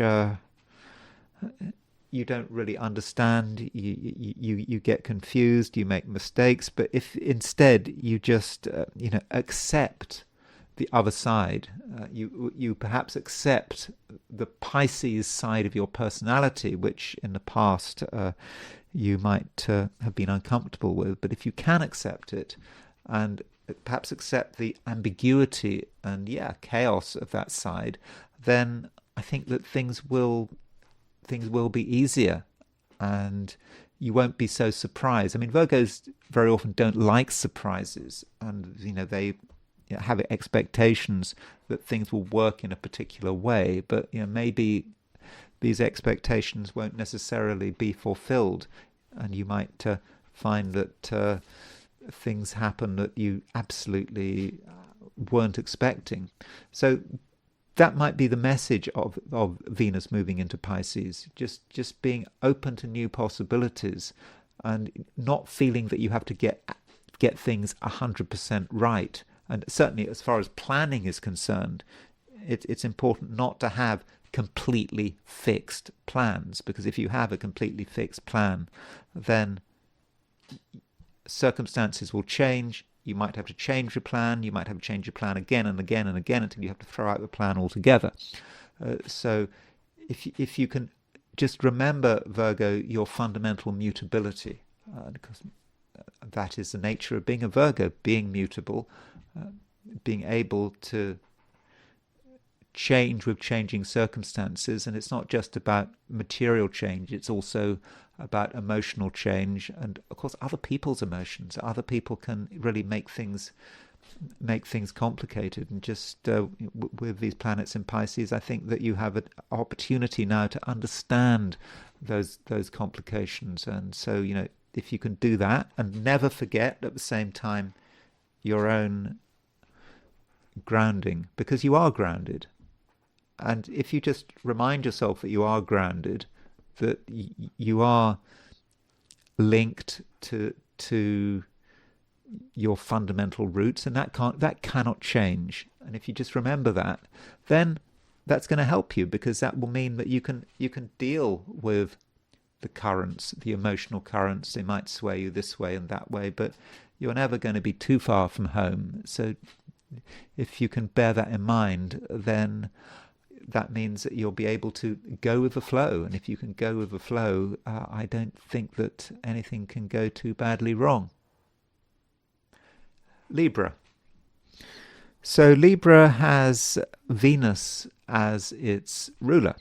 S1: you don't really understand. You get confused. You make mistakes. But if instead you just accept the other side, you perhaps accept the Pisces side of your personality, which in the past you might have been uncomfortable with. But if you can accept it, and perhaps accept the ambiguity and chaos of that side, then I think that things will be easier, and you won't be so surprised. I mean, Virgos very often don't like surprises, and they have expectations that things will work in a particular way, but maybe these expectations won't necessarily be fulfilled, and you might find that things happen that you absolutely weren't expecting. So that might be the message of Venus moving into Pisces, just being open to new possibilities and not feeling that you have to get things 100% right. And certainly as far as planning is concerned, it's important not to have completely fixed plans, because if you have a completely fixed plan, then circumstances will change. You might have to change your plan. You might have to change your plan again and again and again until you have to throw out the plan altogether. So if you can just remember, Virgo, your fundamental mutability, because that is the nature of being a Virgo, being mutable, being able to change with changing circumstances. And it's not just about material change, it's also about emotional change, and of course other people's emotions. Other people can really make things complicated. And just with these planets in Pisces, I think that you have an opportunity now to understand those complications. And so if you can do that and never forget at the same time your own grounding, because you are grounded. And if you just remind yourself that you are grounded, that you are linked to your fundamental roots, and that cannot change. And if you just remember that, then that's going to help you, because that will mean that you can deal with the currents, the emotional currents. They might sway you this way and that way, but you're never going to be too far from home. So if you can bear that in mind, then that means that you'll be able to go with the flow. And if you can go with the flow, I don't think that anything can go too badly wrong. Libra. So Libra has Venus as its ruler.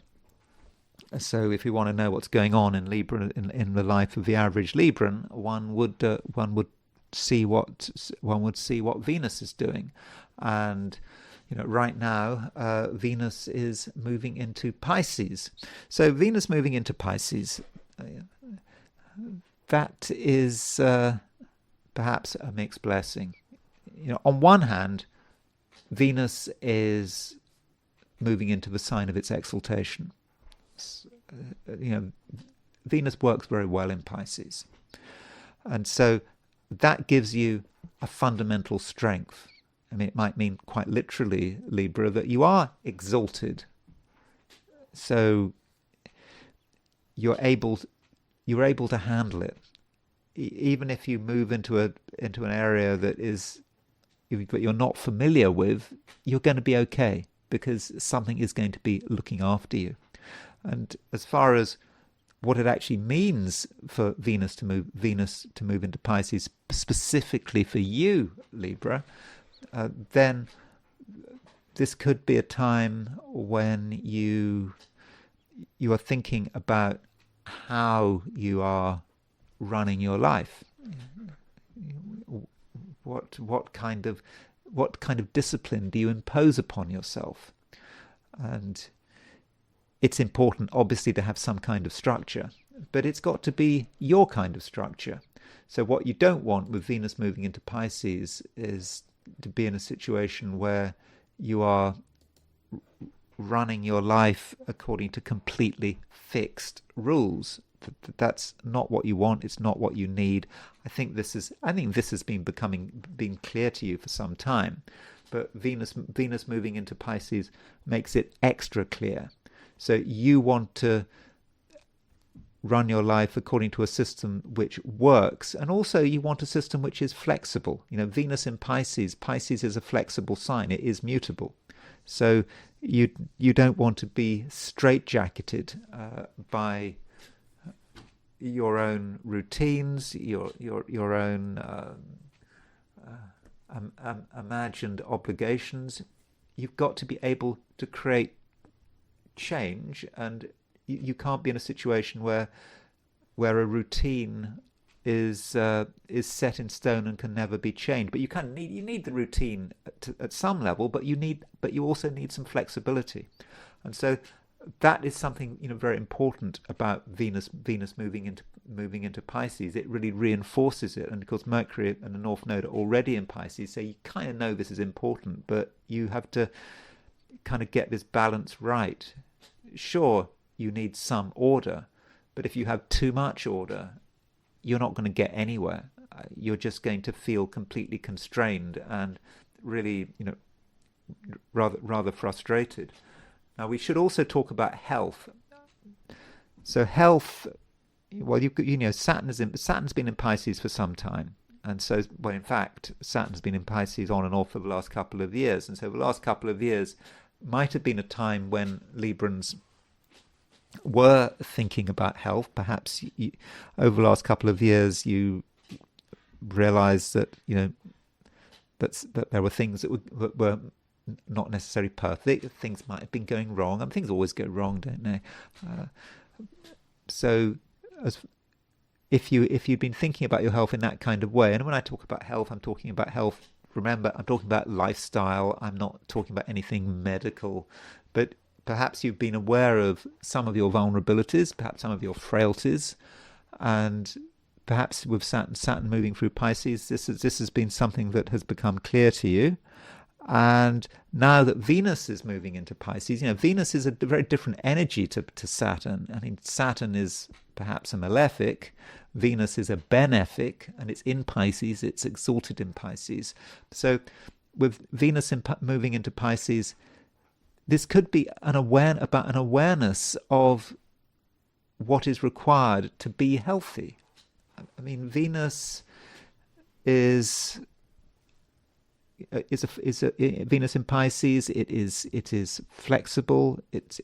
S1: So if you want to know what's going on in Libra, in the life of the average Libran, one would see what Venus is doing. And right now, Venus is moving into Pisces. So Venus moving into Pisces, that is perhaps a mixed blessing. On one hand, Venus is moving into the sign of its exaltation. Venus works very well in Pisces. And so that gives you a fundamental strength. I mean, it might mean quite literally, Libra, that you are exalted. So you're able to handle it, even if you move into an area that you're not familiar with. You're going to be okay, because something is going to be looking after you. And as far as what it actually means for Venus to move into Pisces, specifically for you, Libra, then this could be a time when you are thinking about how you are running your life. What kind of discipline do you impose upon yourself? And it's important, obviously, to have some kind of structure, but it's got to be your kind of structure. So what you don't want with Venus moving into Pisces is to be in a situation where you are running your life according to completely fixed rules. That's not what you want. It's not what you need. I think this has been clear to you for some time, but Venus moving into Pisces makes it extra clear. So you want to run your life according to a system which works, and also you want a system which is flexible. Venus in Pisces is a flexible sign. It is mutable. So you don't want to be straitjacketed by your own routines, your own imagined obligations. You've got to be able to create change, and you can't be in a situation where a routine is set in stone and can never be changed. But you need the routine at some level, but you also need some flexibility, and so that is something very important about Venus moving into Pisces. It really reinforces it, and of course Mercury and the North Node are already in Pisces, so you kind of know this is important, but you have to kind of get this balance right. Sure, you need some order, but if you have too much order, you're not going to get anywhere. You're just going to feel completely constrained and really, rather frustrated. Now, we should also talk about health. So health, well, Saturn's been in Pisces for some time. And so, well, in fact, Saturn's been in Pisces on and off for the last couple of years. And so the last couple of years might have been a time when Librans were thinking about health. Perhaps over the last couple of years, you realized that, that there were things that were not necessarily perfect. Things might have been going wrong. Things always go wrong, don't they? So if you've been thinking about your health in that kind of way, and when I talk about health, I'm talking about health, remember, I'm talking about lifestyle. I'm not talking about anything medical, but perhaps you've been aware of some of your vulnerabilities, perhaps some of your frailties, and perhaps with Saturn moving through Pisces, this has been something that has become clear to you. And now that Venus is moving into Pisces, Venus is a very different energy to Saturn. I mean, Saturn is perhaps a malefic, Venus is a benefic, and it's in Pisces, it's exalted in Pisces. So with Venus moving into Pisces, this could be an awareness of what is required to be healthy. I mean, Venus is Venus in Pisces. It is flexible. It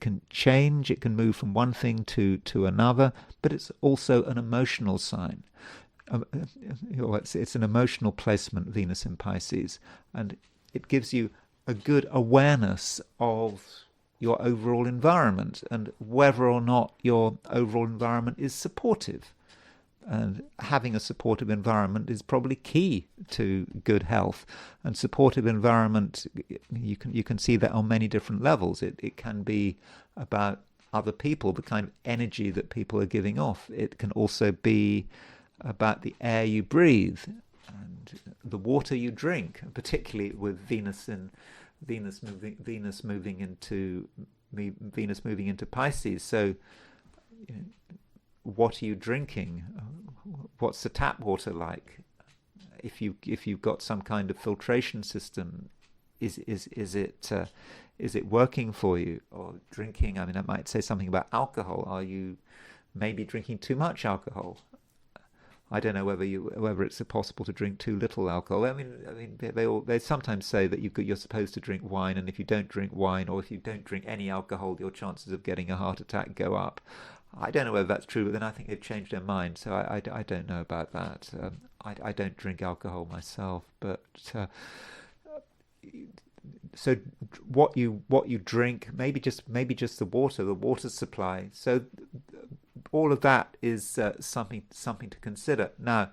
S1: can change. It can move from one thing to another. But it's also an emotional sign. It's an emotional placement, Venus in Pisces, and it gives you a good awareness of your overall environment and whether or not your overall environment is supportive. And having a supportive environment is probably key to good health. And supportive environment, you can see that on many different levels. It can be about other people, the kind of energy that people are giving off. It can also be about the air you breathe and the water you drink, particularly with Venus moving into Pisces. So, what are you drinking? What's the tap water like? If you've got some kind of filtration system, is it working for you? Or drinking? I mean, I might say something about alcohol. Are you maybe drinking too much alcohol? I don't know whether it's possible to drink too little alcohol. I mean, they sometimes say that you're supposed to drink wine, and if you don't drink wine or if you don't drink any alcohol, your chances of getting a heart attack go up. I don't know whether that's true, but then I think they've changed their mind, so I don't know about that. I don't drink alcohol myself, but so what you drink, maybe just the water supply. So all of that is something to consider. Now,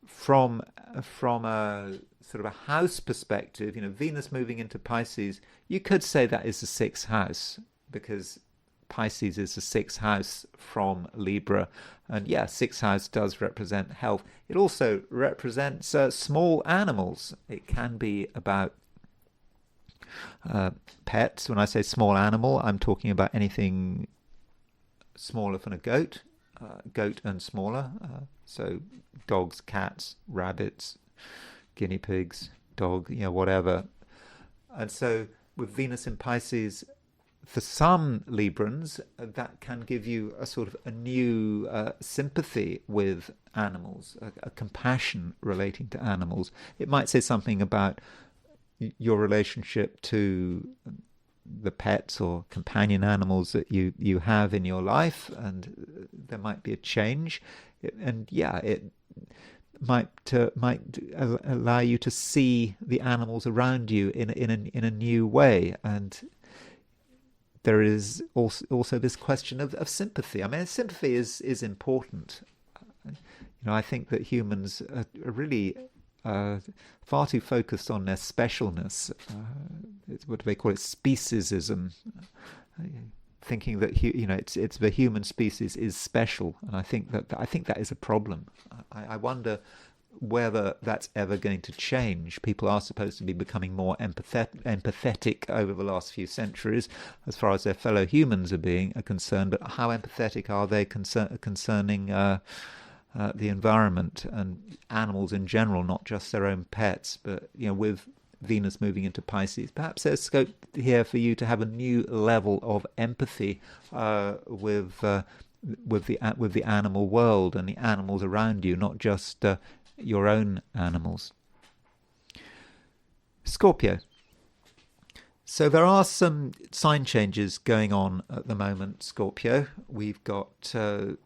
S1: from a sort of a house perspective, Venus moving into Pisces, you could say that is the sixth house, because Pisces is the sixth house from Libra. And yeah, sixth house does represent health. It also represents small animals. It can be about pets. When I say small animal, I'm talking about anything smaller than a goat, goat and smaller. So dogs, cats, rabbits, guinea pigs, dog, whatever. And so with Venus in Pisces, for some Librans, that can give you a sort of a new sympathy with animals, a compassion relating to animals. It might say something about your relationship to the pets or companion animals that you have in your life, and there might be a change. And yeah, it might allow you to see the animals around you in a new way. And there is also this question of sympathy. I mean, sympathy is important. I think that humans are really far too focused on their specialness. What do they call it? Speciesism. Thinking that it's the human species is special, and I think that is a problem. I wonder whether that's ever going to change. People are supposed to be becoming more empathetic over the last few centuries, as far as their fellow humans are concerned. But how empathetic are they concerning the environment and animals in general, not just their own pets? But with Venus moving into Pisces, perhaps there's scope here for you to have a new level of empathy with the animal world and the animals around you, not just your own animals. Scorpio. So there are some sign changes going on at the moment, Scorpio. We've got the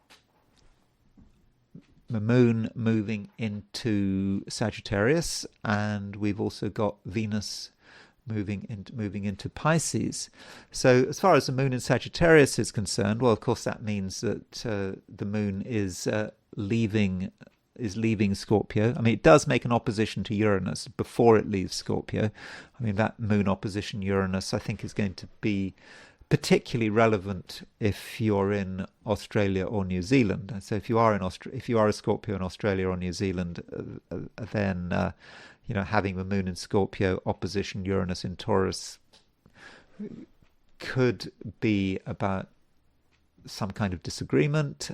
S1: moon moving into Sagittarius, and we've also got Venus moving into Pisces. So as far as the moon in Sagittarius is concerned, well, of course that means that the moon is leaving Scorpio. I mean, it does make an opposition to Uranus before it leaves Scorpio. I mean, that moon opposition Uranus, I think, is going to be particularly relevant if you're in Australia or New Zealand. So if you are a Scorpio in Australia or New Zealand, then having the moon in Scorpio opposition Uranus in Taurus could be about some kind of disagreement.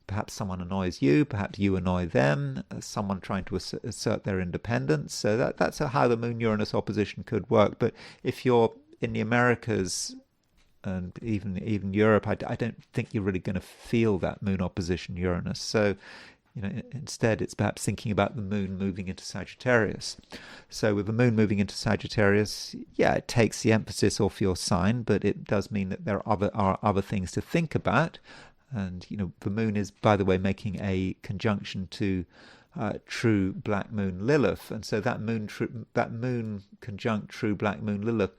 S1: Perhaps someone annoys you, perhaps you annoy them, someone trying to assert their independence. So that's how the Moon-Uranus opposition could work. But if you're in the Americas and even Europe, I don't think you're really going to feel that Moon opposition Uranus. So, instead it's perhaps thinking about the Moon moving into Sagittarius. So with the Moon moving into Sagittarius, yeah, it takes the emphasis off your sign, but it does mean that there are other things to think about. And the moon is, by the way, making a conjunction to true black moon Lilith, and so that moon conjunct true black moon Lilith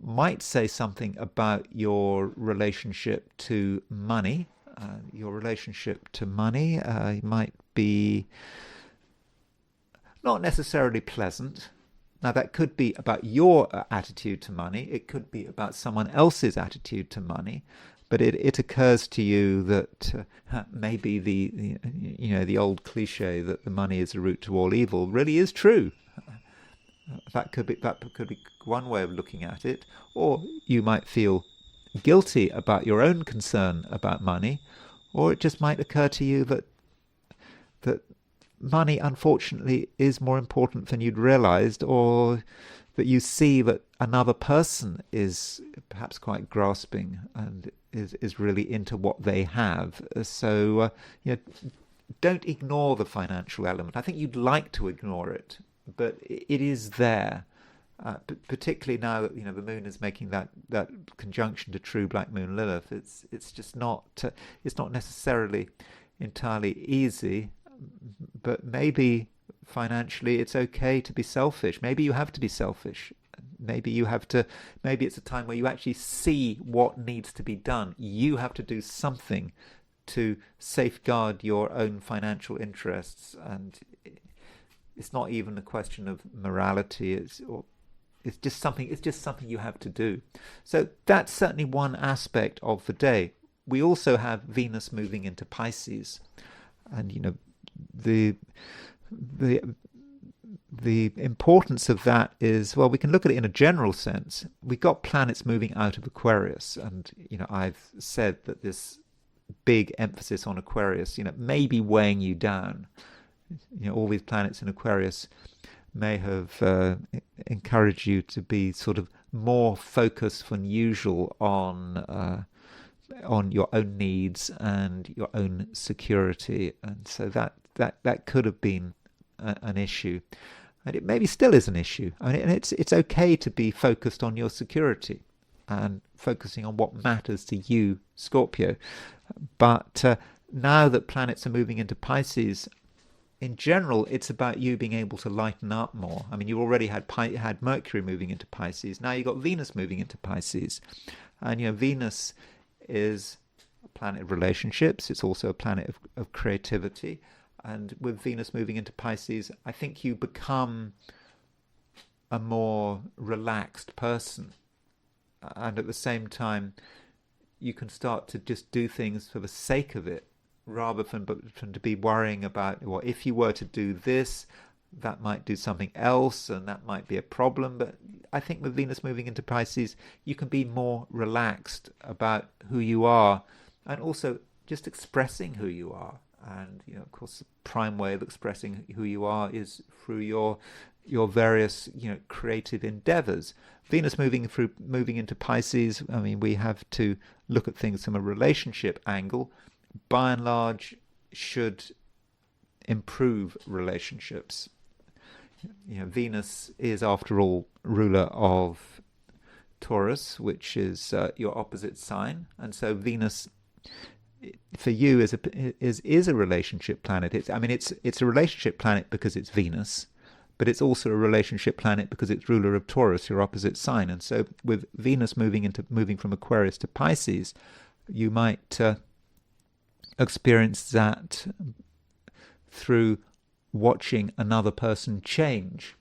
S1: might say something about your relationship to money. Might be not necessarily pleasant. Now, that could be about your attitude to money. It could be about someone else's attitude to money. But it occurs to you that maybe the old cliche that the money is the root to all evil really is true. That could be one way of looking at it. Or you might feel guilty about your own concern about money, or it just might occur to you that money, unfortunately, is more important than you'd realized, or that you see that another person is perhaps quite grasping and is really into what they have. So don't ignore the financial element. I think you'd like to ignore it, but it is there. Particularly now that the moon is making that conjunction to true black moon Lilith. It's just not it's not necessarily entirely easy, but maybe financially it's okay to be selfish. Maybe you have to be selfish maybe you have to, maybe it's a time where you actually see what needs to be done. You have to do something to safeguard your own financial interests, and it's not even a question of morality. It's just something. It's just something you have to do. So that's certainly one aspect of the day. We also have Venus moving into Pisces, and the the importance of that is, well, we can look at it in a general sense. We've got planets moving out of Aquarius, and I've said that this big emphasis on Aquarius, may be weighing you down. All these planets in Aquarius may have encouraged you to be sort of more focused than usual on your own needs and your own security, and so that could have been an issue, and it maybe still is an issue. I mean, and it's okay to be focused on your security and focusing on what matters to you, Scorpio. But now that planets are moving into Pisces, in general, it's about you being able to lighten up more. I mean, you already had Mercury moving into Pisces. Now you've got Venus moving into Pisces. And, Venus is a planet of relationships. It's also a planet of creativity. And with Venus moving into Pisces, I think you become a more relaxed person. And at the same time, you can start to just do things for the sake of it, rather than to be worrying about, well, if you were to do this, that might do something else, and that might be a problem. But I think with Venus moving into Pisces, you can be more relaxed about who you are, and also just expressing who you are. And of course, the prime way of expressing who you are is through your various creative endeavors. Venus moving into Pisces, I mean, we have to look at things from a relationship angle. By and large, should improve relationships. Venus is, after all, ruler of Taurus, which is your opposite sign, and so Venus, for you, is a relationship planet. It's a relationship planet because it's Venus, but it's also a relationship planet because it's ruler of Taurus, your opposite sign. And so, with Venus moving from Aquarius to Pisces, you might experience that through watching another person change.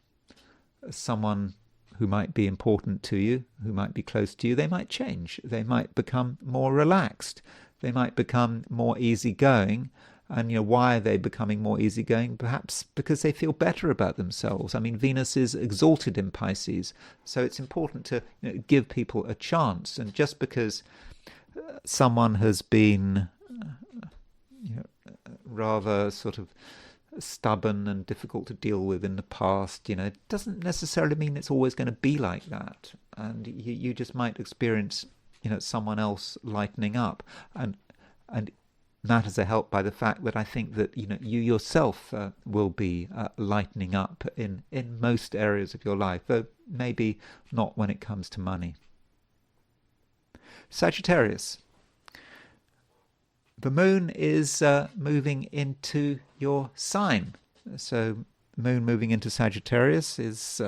S1: Someone who might be important to you, who might be close to you, they might change. They might become more relaxed. They might become more easygoing. And why are they becoming more easygoing? Perhaps because they feel better about themselves. I mean, Venus is exalted in Pisces, so it's important to give people a chance. And just because someone has been rather sort of stubborn and difficult to deal with in the past, it doesn't necessarily mean it's always going to be like that. And you just might experience, someone else lightening up, and that is a help by the fact that I think that you yourself will be lightening up in most areas of your life, though maybe not when it comes to money. Sagittarius. The moon is moving into your sign. So moon moving into Sagittarius is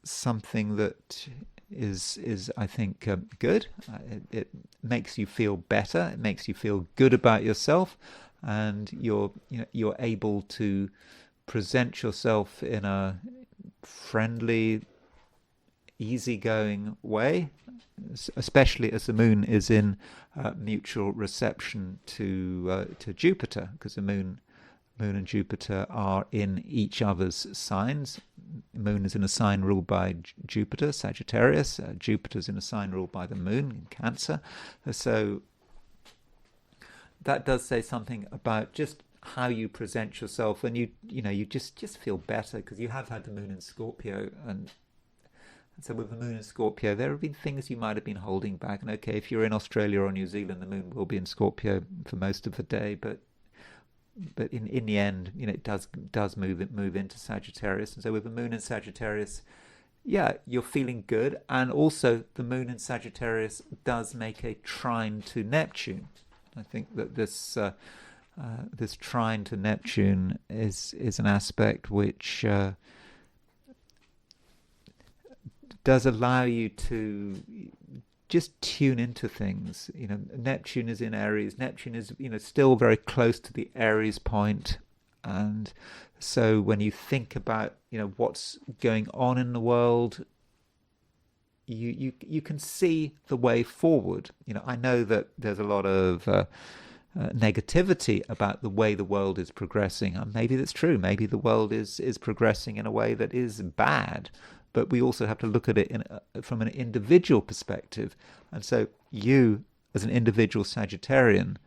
S1: something that is I think good. It makes you feel better. It makes you feel good about yourself, and you're able to present yourself in a friendly, easygoing way, especially as the moon is in mutual reception to Jupiter, because the moon and Jupiter are in each other's signs. Moon is in a sign ruled by Jupiter, Sagittarius. Jupiter's in a sign ruled by the moon, in Cancer. So that does say something about just how you present yourself, and you just feel better because you have had the moon in Scorpio, and so with the moon in Scorpio, there have been things you might have been holding back. And okay, if you're in Australia or New Zealand, the moon will be in Scorpio for most of the day, but in the end, it does move into Sagittarius. And so with the moon in Sagittarius, yeah, you're feeling good. And also the moon in Sagittarius does make a trine to Neptune. I think that this trine to Neptune is an aspect which does allow you to just tune into things. Neptune is in Aries. Neptune is, still very close to the Aries point. And so when you think about, what's going on in the world, you can see the way forward. I know that there's a lot of negativity about the way the world is progressing. And maybe that's true. Maybe the world is progressing in a way that is bad. But we also have to look at it from an individual perspective. And so you, as an individual Sagittarian,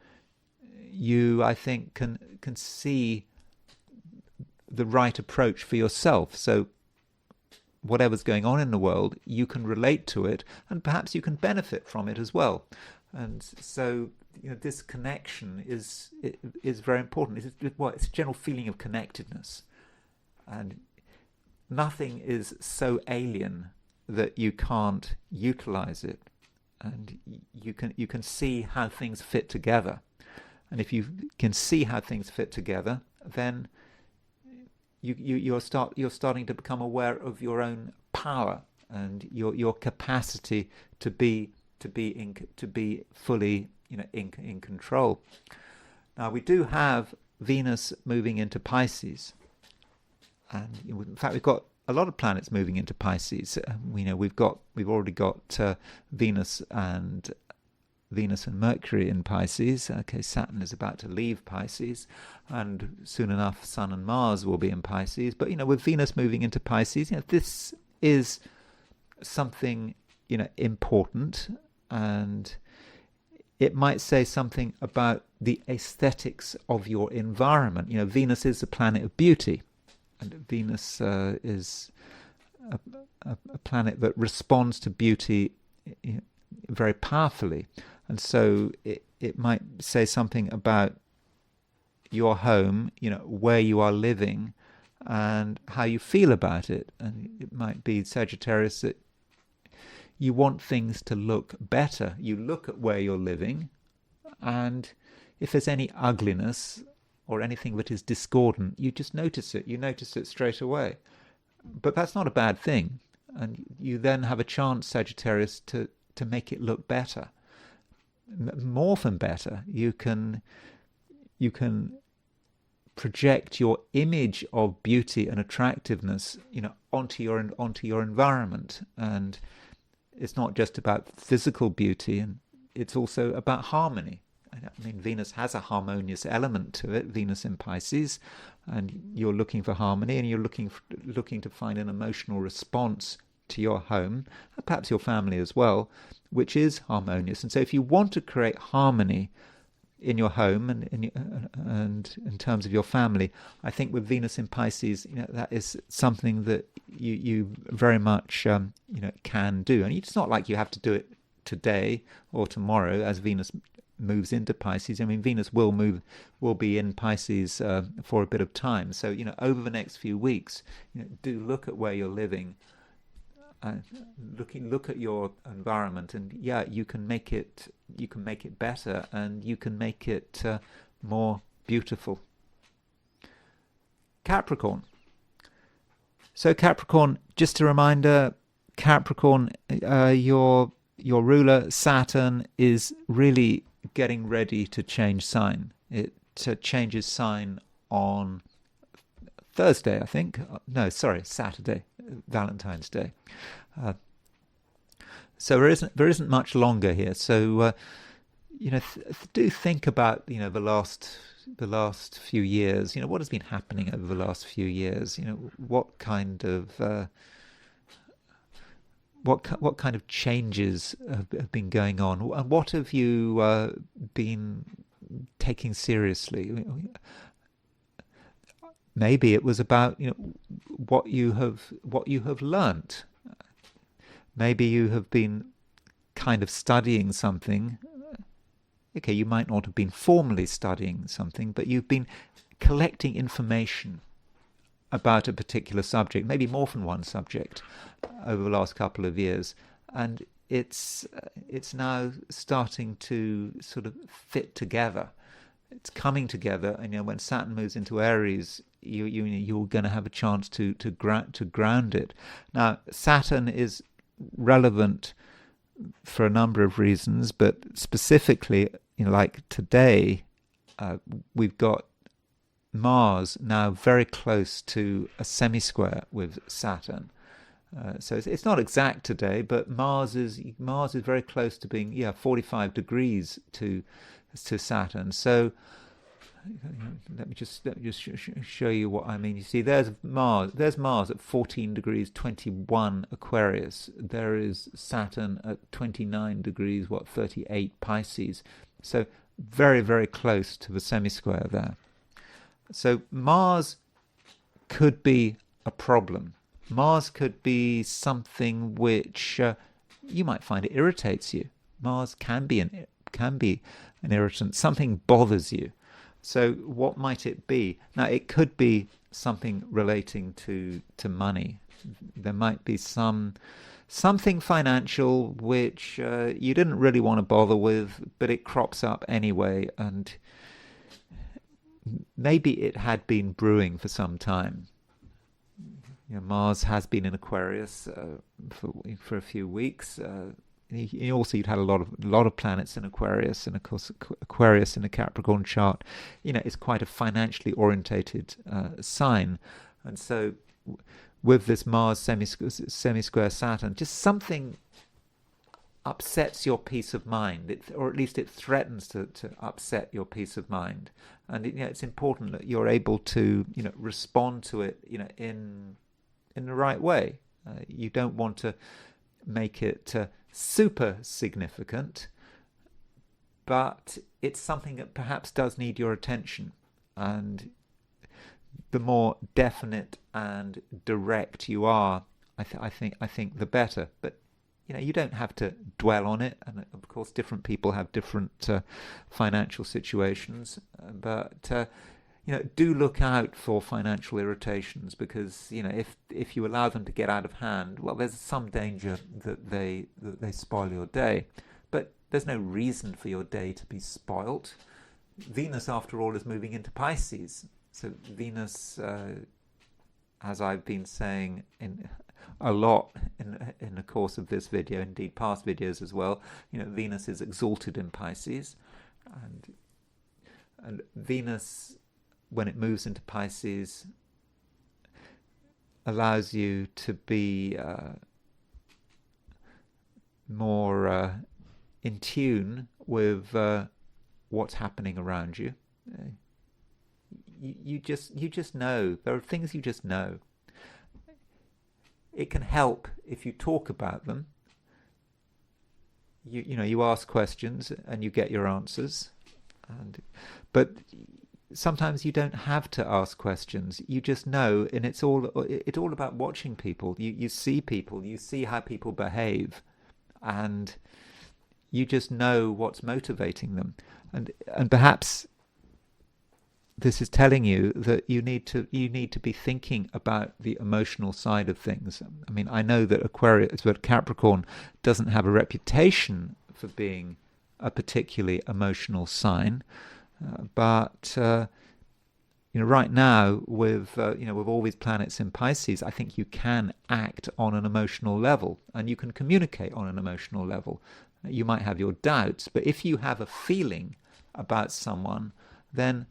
S1: I think, can see the right approach for yourself. So whatever's going on in the world, you can relate to it, and perhaps you can benefit from it as well. And so this connection is very important. It's a general feeling of connectedness. And nothing is so alien that you can't utilize it, and you can see how things fit together. And if you can see how things fit together, then you're starting to become aware of your own power and your capacity to be fully in control. Now we do have Venus moving into Pisces. And in fact, we've got a lot of planets moving into Pisces. We've already got Venus and Mercury in Pisces. Okay, Saturn is about to leave Pisces, and soon enough, Sun and Mars will be in Pisces. But with Venus moving into Pisces, this is something important, and it might say something about the aesthetics of your environment. Venus is the planet of beauty. And Venus is a planet that responds to beauty very powerfully. And so it might say something about your home, where you are living and how you feel about it. And it might be, Sagittarius, that you want things to look better. You look at where you're living, and if there's any ugliness or anything that is discordant, you just notice it. You notice it straight away. But that's not a bad thing. And you then have a chance, Sagittarius, to make it look better. More than better. You can project your image of beauty and attractiveness, onto your environment. And it's not just about physical beauty, and it's also about harmony. I mean, Venus has a harmonious element to it, Venus in Pisces, and you're looking for harmony, and you're looking to find an emotional response to your home, and perhaps your family as well, which is harmonious. And so if you want to create harmony in your home and in terms of your family, I think with Venus in Pisces, that is something that you very much can do. And it's not like you have to do it today or tomorrow as Venus moves into Pisces. I mean, Venus will be in Pisces for a bit of time. So over the next few weeks, do look at where you're living, look at your environment, and you can make it better, and you can make it more beautiful. Capricorn. So Capricorn, just a reminder, Capricorn, your ruler Saturn is really getting ready to change sign. It changes sign on Thursday, I think. No, sorry, Saturday, Valentine's Day. So there isn't much longer here. So do think about the last few years. What has been happening over the last few years. What kind of what kind of changes have been going on, and what have you been taking seriously? Maybe it was about what you have learnt. Maybe you have been kind of studying something. Okay, you might not have been formally studying something, but you've been collecting information about a particular subject, maybe more than one subject, over the last couple of years, and it's now starting to sort of fit together. It's coming together, and when Saturn moves into Aries, you're going to have a chance to ground it. Now, Saturn is relevant for a number of reasons, but specifically, like today, we've got Mars now very close to a semi-square with Saturn. So it's not exact today, but Mars is very close to being 45 degrees to Saturn. So let me just show you what I mean. You see, there's Mars at 14 degrees 21 Aquarius. There is Saturn at 29 degrees 38 Pisces. So very, very close to the semi-square there. So Mars could be a problem. Mars could be something which you might find it irritates you. Mars can be an irritant. Something bothers you. So what might it be? Now, it could be something relating to money. There might be something financial which you didn't really want to bother with, but it crops up anyway, and maybe it had been brewing for some time. Mars has been in Aquarius for a few weeks. You'd had a lot of planets in Aquarius, and of course Aquarius in the Capricorn chart, is quite a financially orientated sign, and so with this Mars semi-square Saturn, just something upsets your peace of mind, or at least it threatens to upset your peace of mind, and it's important that you're able to respond to it in the right way. You don't want to make it super significant, but it's something that perhaps does need your attention, and the more definite and direct you are, I think the better. But you don't have to dwell on it, and of course different people have different financial situations, but do look out for financial irritations, because if you allow them to get out of hand, well, there's some danger that they spoil your day. But there's no reason for your day to be spoilt. Venus, after all, is moving into Pisces. So Venus, as I've been saying a lot in the course of this video, indeed past videos as well, Venus is exalted in Pisces, and Venus, when it moves into Pisces, allows you to be more in tune with what's happening around you. You just know. There are things you just know. It can help if you talk about them. You ask questions and you get your answers, but sometimes you don't have to ask questions. You just know, and it's all about watching people. You see people, you see how people behave, and you just know what's motivating them. And perhaps this is telling you that you need to be thinking about the emotional side of things. I mean, I know that Capricorn doesn't have a reputation for being a particularly emotional sign. But right now, with all these planets in Pisces, I think you can act on an emotional level, and you can communicate on an emotional level. You might have your doubts, but if you have a feeling about someone, then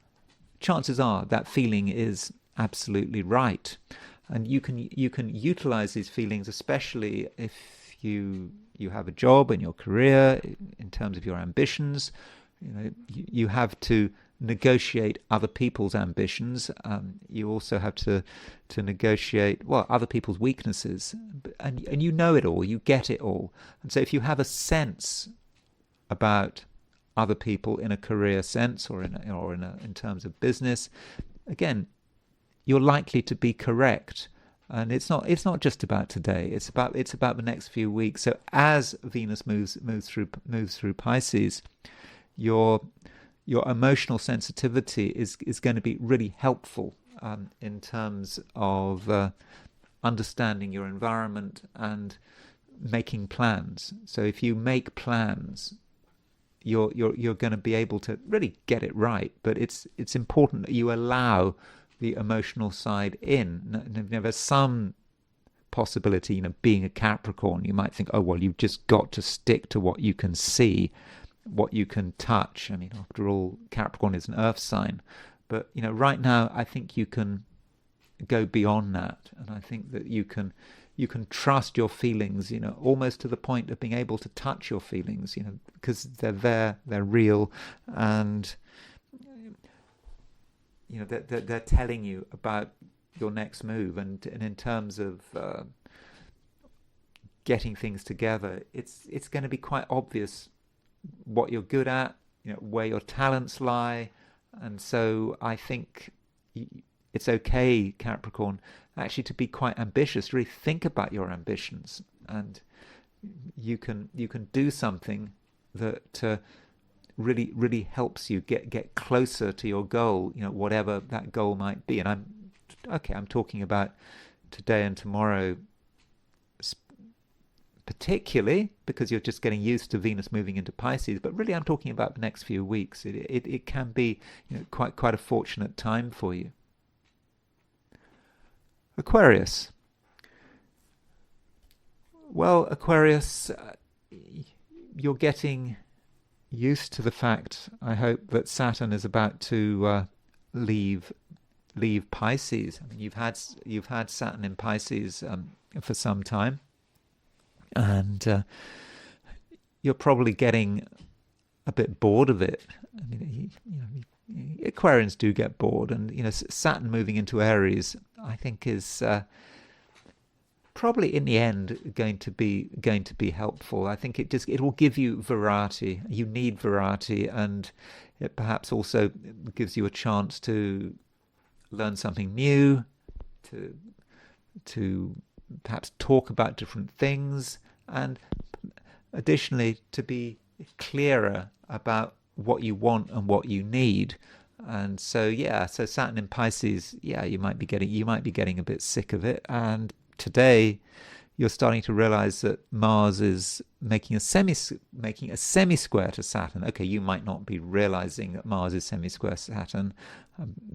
S1: chances are that feeling is absolutely right, and you can utilize these feelings, especially if you have a job in your career, in terms of your ambitions. You have to negotiate other people's ambitions. You also have to negotiate other people's weaknesses, and you know it all. You get it all. And so, if you have a sense about other people in a career sense, or in terms of business, again, you're likely to be correct. And it's not just about today. It's about the next few weeks. So as Venus moves through Pisces, your emotional sensitivity is going to be really helpful in terms of understanding your environment and making plans. So if you make plans, you're going to be able to really get it right. But it's important that you allow the emotional side in. There's some possibility, being a Capricorn, you might think, oh, well, you've just got to stick to what you can see, what you can touch. I mean, after all, Capricorn is an earth sign. But, right now, I think you can go beyond that. And I think that you can trust your feelings, almost to the point of being able to touch your feelings, because they're there, they're real, and they're telling you about your next move. And in terms of getting things together, it's going to be quite obvious what you're good at, where your talents lie. And so I think it's okay, Capricorn, actually to be quite ambitious. Really think about your ambitions, and you can do something that really helps you get closer to your goal, whatever that goal might be. And I'm talking about today and tomorrow, particularly because you're just getting used to Venus moving into Pisces. But really, I'm talking about the next few weeks. It can be quite a fortunate time for you. Aquarius. Well, Aquarius, you're getting used to the fact, I hope, that Saturn is about to leave Pisces. I mean, you've had Saturn in Pisces for some time, and you're probably getting a bit bored of it. I mean, Aquarians do get bored, and Saturn moving into Aries, I think, is probably in the end going to be helpful. I think it will give you variety. You need variety, and it perhaps also gives you a chance to learn something new, to perhaps talk about different things, and additionally to be clearer about what you want and what you need. And so Saturn in Pisces, you might be getting a bit sick of it. And today you're starting to realize that Mars is making a semi-square to Saturn. Okay, you might not be realizing that Mars is semi-square Saturn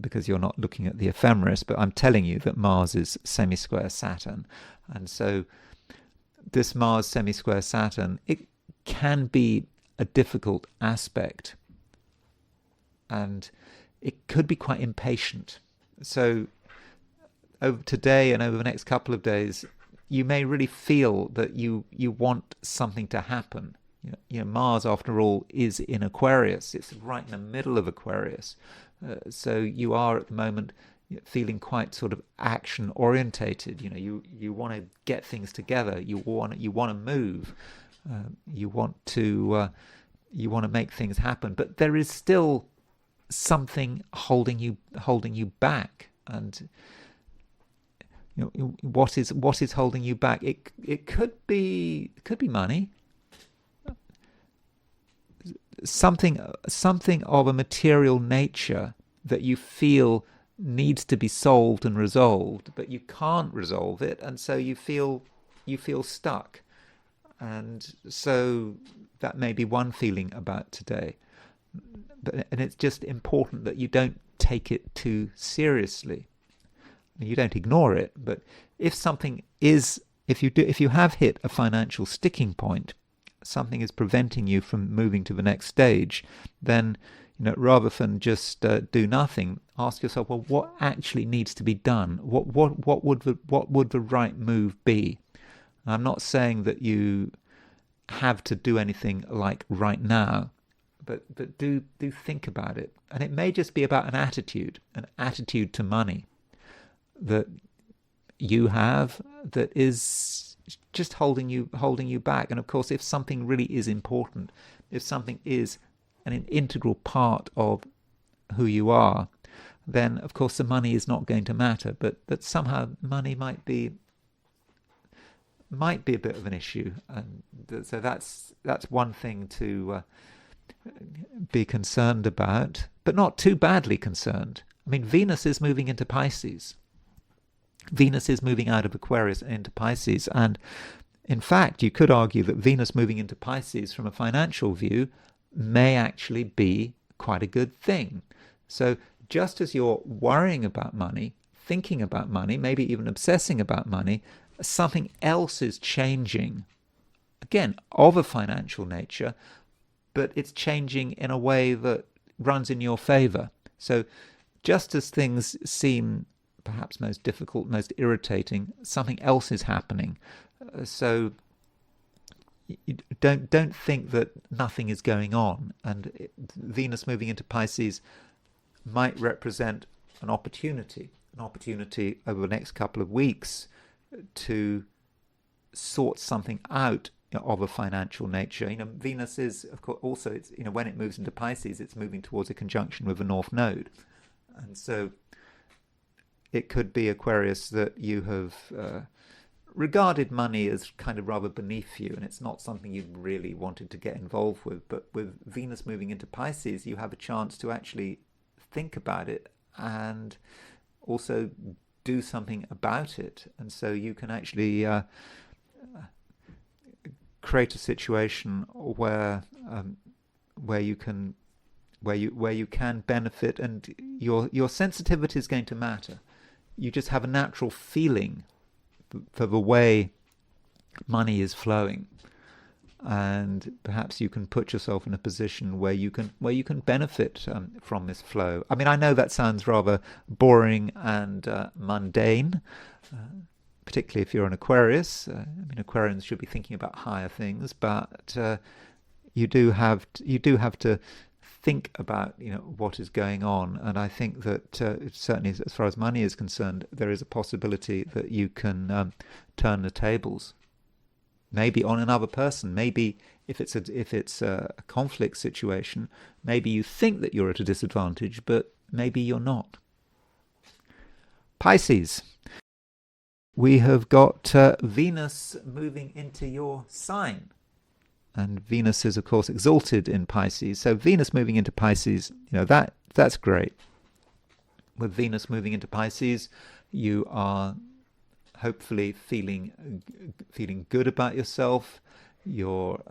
S1: because you're not looking at the ephemeris, but I'm telling you that Mars is semi-square Saturn. And so this Mars semi-square Saturn, it can be a difficult aspect, and it could be quite impatient. So over today and over the next couple of days, you may really feel that you want something to happen. Mars, after all, is in Aquarius. It's right in the middle of Aquarius. So you are at the moment feeling quite sort of action orientated. You want to get things together. You want to move. You want to make things happen. But there is still something holding you back. And what is holding you back? It could be money. Something of a material nature that you feel needs to be solved and resolved, but you can't resolve it, and so you feel stuck. And so that may be one feeling about today. And it's just important that you don't take it too seriously. I mean, you don't ignore it, but if you have hit a financial sticking point, something is preventing you from moving to the next stage, then rather than just do nothing, ask yourself, well, what actually needs to be done? What would the right move be? I'm not saying that you have to do anything like right now, but do think about it. And it may just be about an attitude to money that you have that is just holding you back. And of course, if something really is important, if something is an integral part of who you are, then of course the money is not going to matter. But somehow money might be a bit of an issue, and so that's one thing to be concerned about, but not too badly concerned. I mean, Venus is moving into Pisces. Venus is moving out of Aquarius into Pisces, and in fact, you could argue that Venus moving into Pisces from a financial view may actually be quite a good thing. So just as you're worrying about money, thinking about money, maybe even obsessing about money, something else is changing, again, of a financial nature, but it's changing in a way that runs in your favor. So just as things seem perhaps most difficult, most irritating, something else is happening. So you don't think that nothing is going on. And Venus moving into Pisces might represent an opportunity over the next couple of weeks to sort something out of a financial nature. Venus is, of course, also, it's, when it moves into Pisces, it's moving towards a conjunction with the North Node. And so it could be, Aquarius, that you have regarded money as kind of rather beneath you, and it's not something you really wanted to get involved with. But with Venus moving into Pisces, you have a chance to actually think about it and also do something about it. And so you can actually create a situation where you can benefit, and your sensitivity is going to matter. You just have a natural feeling for the way money is flowing, and perhaps you can put yourself in a position where you can benefit from this flow. I mean, I know that sounds rather boring and mundane, particularly if you're an Aquarius. I mean, Aquarians should be thinking about higher things, but you do have to think about what is going on. And I think that certainly, as far as money is concerned, there is a possibility that you can turn the tables, maybe on another person. Maybe if it's a conflict situation, maybe you think that you're at a disadvantage, but maybe you're not. Pisces. We have got Venus moving into your sign. And Venus is, of course, exalted in Pisces. So Venus moving into Pisces, that's great. With Venus moving into Pisces, you are hopefully feeling good about yourself. You're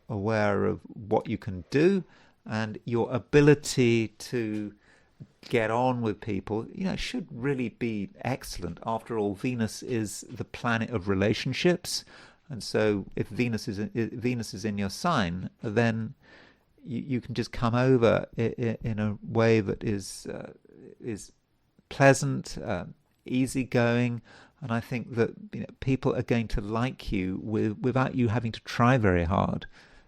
S1: aware of what you can do, and your ability to get on with people, should really be excellent. After all, Venus is the planet of relationships. And so if Venus is in your sign, then you can just come over in a way that is pleasant, easygoing, and I think that people are going to like you without you having to try very hard.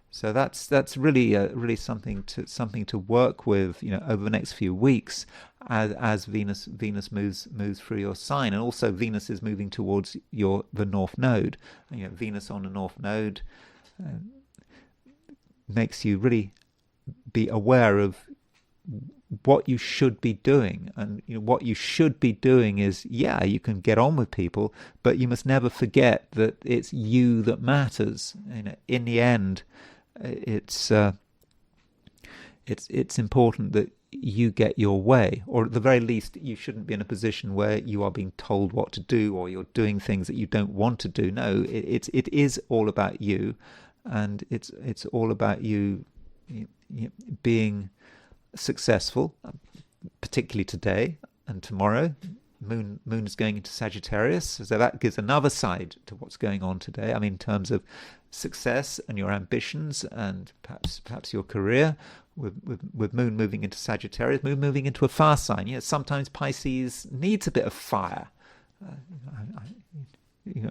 S1: So that's really something to work with, over the next few weeks, as Venus moves through your sign. And also Venus is moving towards the North Node. Venus on the North Node makes you really be aware of what you should be doing. And what you should be doing is, you can get on with people, but you must never forget that it's you that matters. In the end, it's important that you get your way, or at the very least, you shouldn't be in a position where you are being told what to do, or you're doing things that you don't want to do. No, it is all about you, and it's all about you being successful, particularly today and tomorrow. Moon is going into Sagittarius, so that gives another side to what's going on today. I mean, in terms of success and your ambitions, and perhaps your career, with Moon moving into Sagittarius, Moon moving into a fire sign. Sometimes Pisces needs a bit of fire.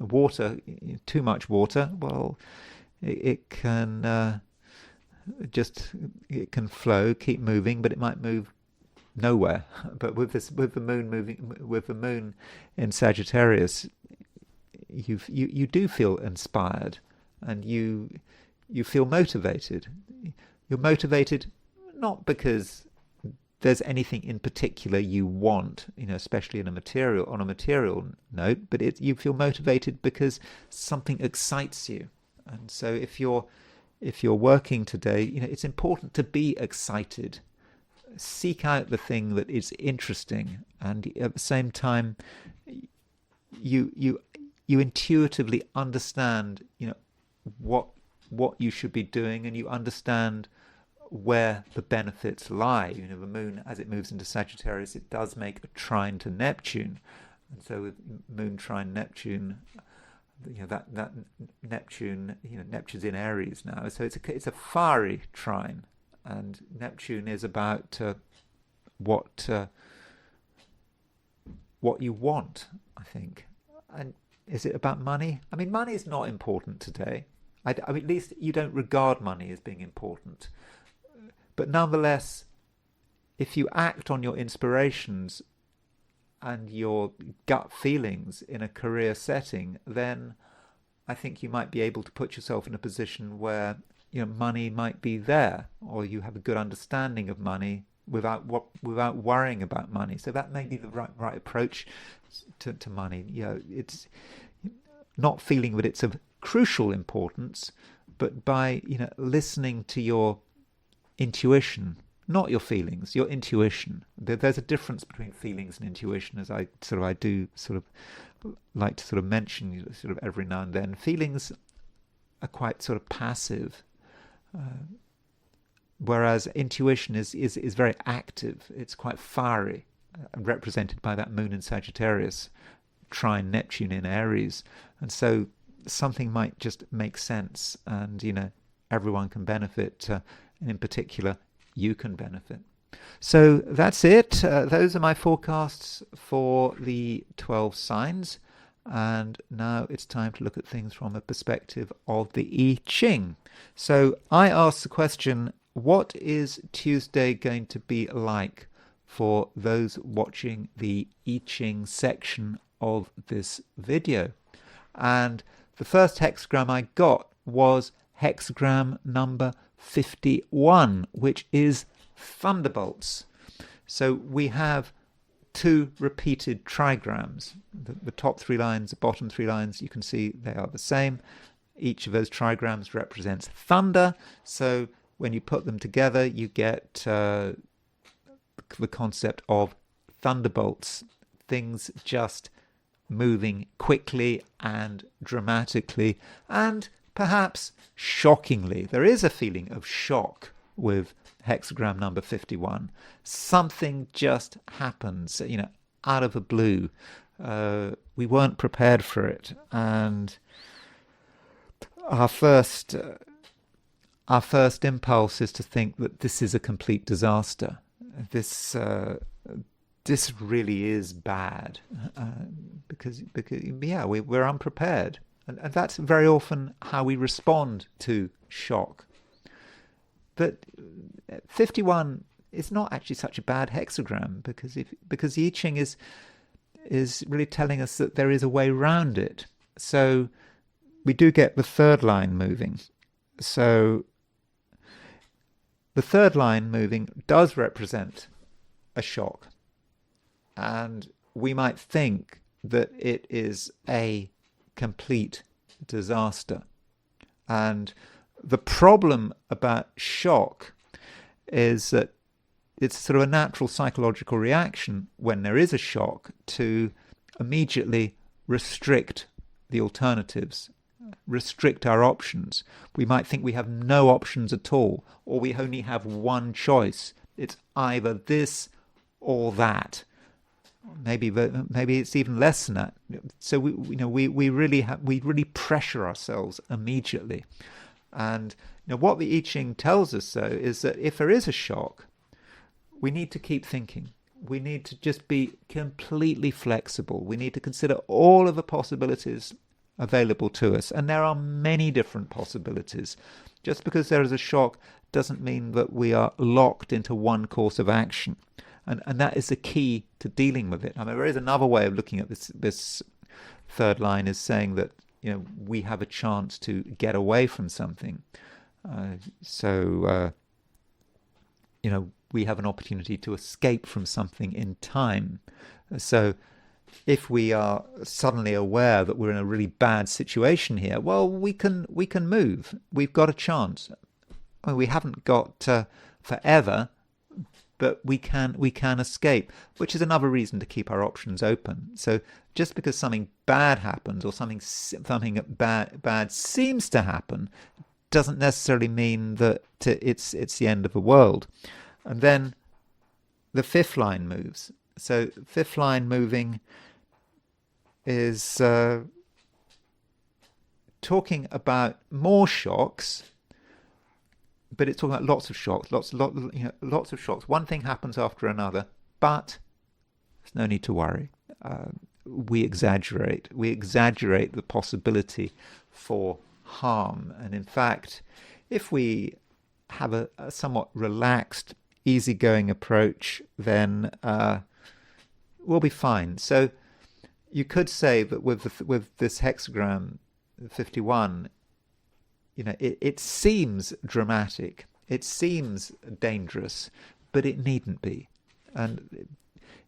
S1: Water, too much water, well, it can it can flow, keep moving, but it might move nowhere. But with the moon in Sagittarius, you do feel inspired, and you feel motivated. You're motivated not because there's anything in particular you want, especially on a material note, but you feel motivated because something excites you. And so if you're working today, it's important to be excited. Seek out the thing that is interesting, and at the same time, you intuitively understand, what you should be doing, and you understand where the benefits lie. The moon, as it moves into Sagittarius, it does make a trine to Neptune, And so with Moon trine Neptune, that Neptune, Neptune's in Aries now, so it's a fiery trine, and Neptune is about what what you want, I think. And is it about money? I mean, money is not important today. I mean, at least you don't regard money as being important. But nonetheless, if you act on your inspirations and your gut feelings in a career setting, then I think you might be able to put yourself in a position where money might be there, or you have a good understanding of money without worrying about money. So that may be the right approach to money. It's not feeling that it's of crucial importance, but by listening to your intuition, not your feelings, your intuition. There's a difference between feelings and intuition, as I do like to mention every now and then. Feelings are quite passive, whereas intuition is very active. It's quite fiery, represented by that moon in Sagittarius, trine Neptune in Aries. And so something might just make sense, and everyone can benefit, and in particular you can benefit. So that's it. Those are my forecasts for the 12 signs. And now it's time to look at things from a perspective of the I Ching. So I asked the question, what is Tuesday going to be like for those watching the I Ching section of this video? And the first hexagram I got was hexagram number 51, which is thunderbolts. So we have two repeated trigrams. The top three lines, the bottom three lines, you can see they are the same. Each of those trigrams represents thunder. So when you put them together, you get the concept of thunderbolts, things just moving quickly and dramatically and perhaps shockingly. There is a feeling of shock with hexagram number 51. Something just happens, out of the blue. We weren't prepared for it, and our first impulse is to think that this is a complete disaster. This really is bad, because we're unprepared, and that's very often how we respond to shock. But 51 is not actually such a bad hexagram, because the I Ching is really telling us that there is a way round it. So we do get the third line moving. So the third line moving does represent a shock, and we might think that it is a complete disaster. And the problem about shock is that it's a natural psychological reaction when there is a shock to immediately restrict the alternatives, restrict our options. We might think we have no options at all, or we only have one choice. It's either this or that. Maybe it's even less than that. So we really pressure ourselves immediately. And what the I Ching tells us, though, is that if there is a shock, we need to keep thinking. We need to just be completely flexible. We need to consider all of the possibilities available to us. And there are many different possibilities. Just because there is a shock doesn't mean that we are locked into one course of action. And that is the key to dealing with it. I mean, there is another way of looking at this third line, is saying that we have a chance to get away from something. We have an opportunity to escape from something in time. So if we are suddenly aware that we're in a really bad situation here, well, we can move. We've got a chance. I mean, we haven't got forever, but we can escape, which is another reason to keep our options open. So just because something bad happens, or something bad seems to happen, doesn't necessarily mean that it's the end of the world. And then the fifth line moves. So fifth line moving is talking about more shocks, but it's talking about lots of shocks, lots of shocks. One thing happens after another, but there's no need to worry. We exaggerate the possibility for harm. And in fact, if we have a somewhat relaxed, easygoing approach, then we'll be fine. So you could say that with this hexagram 51, it seems dramatic, it seems dangerous, but it needn't be. And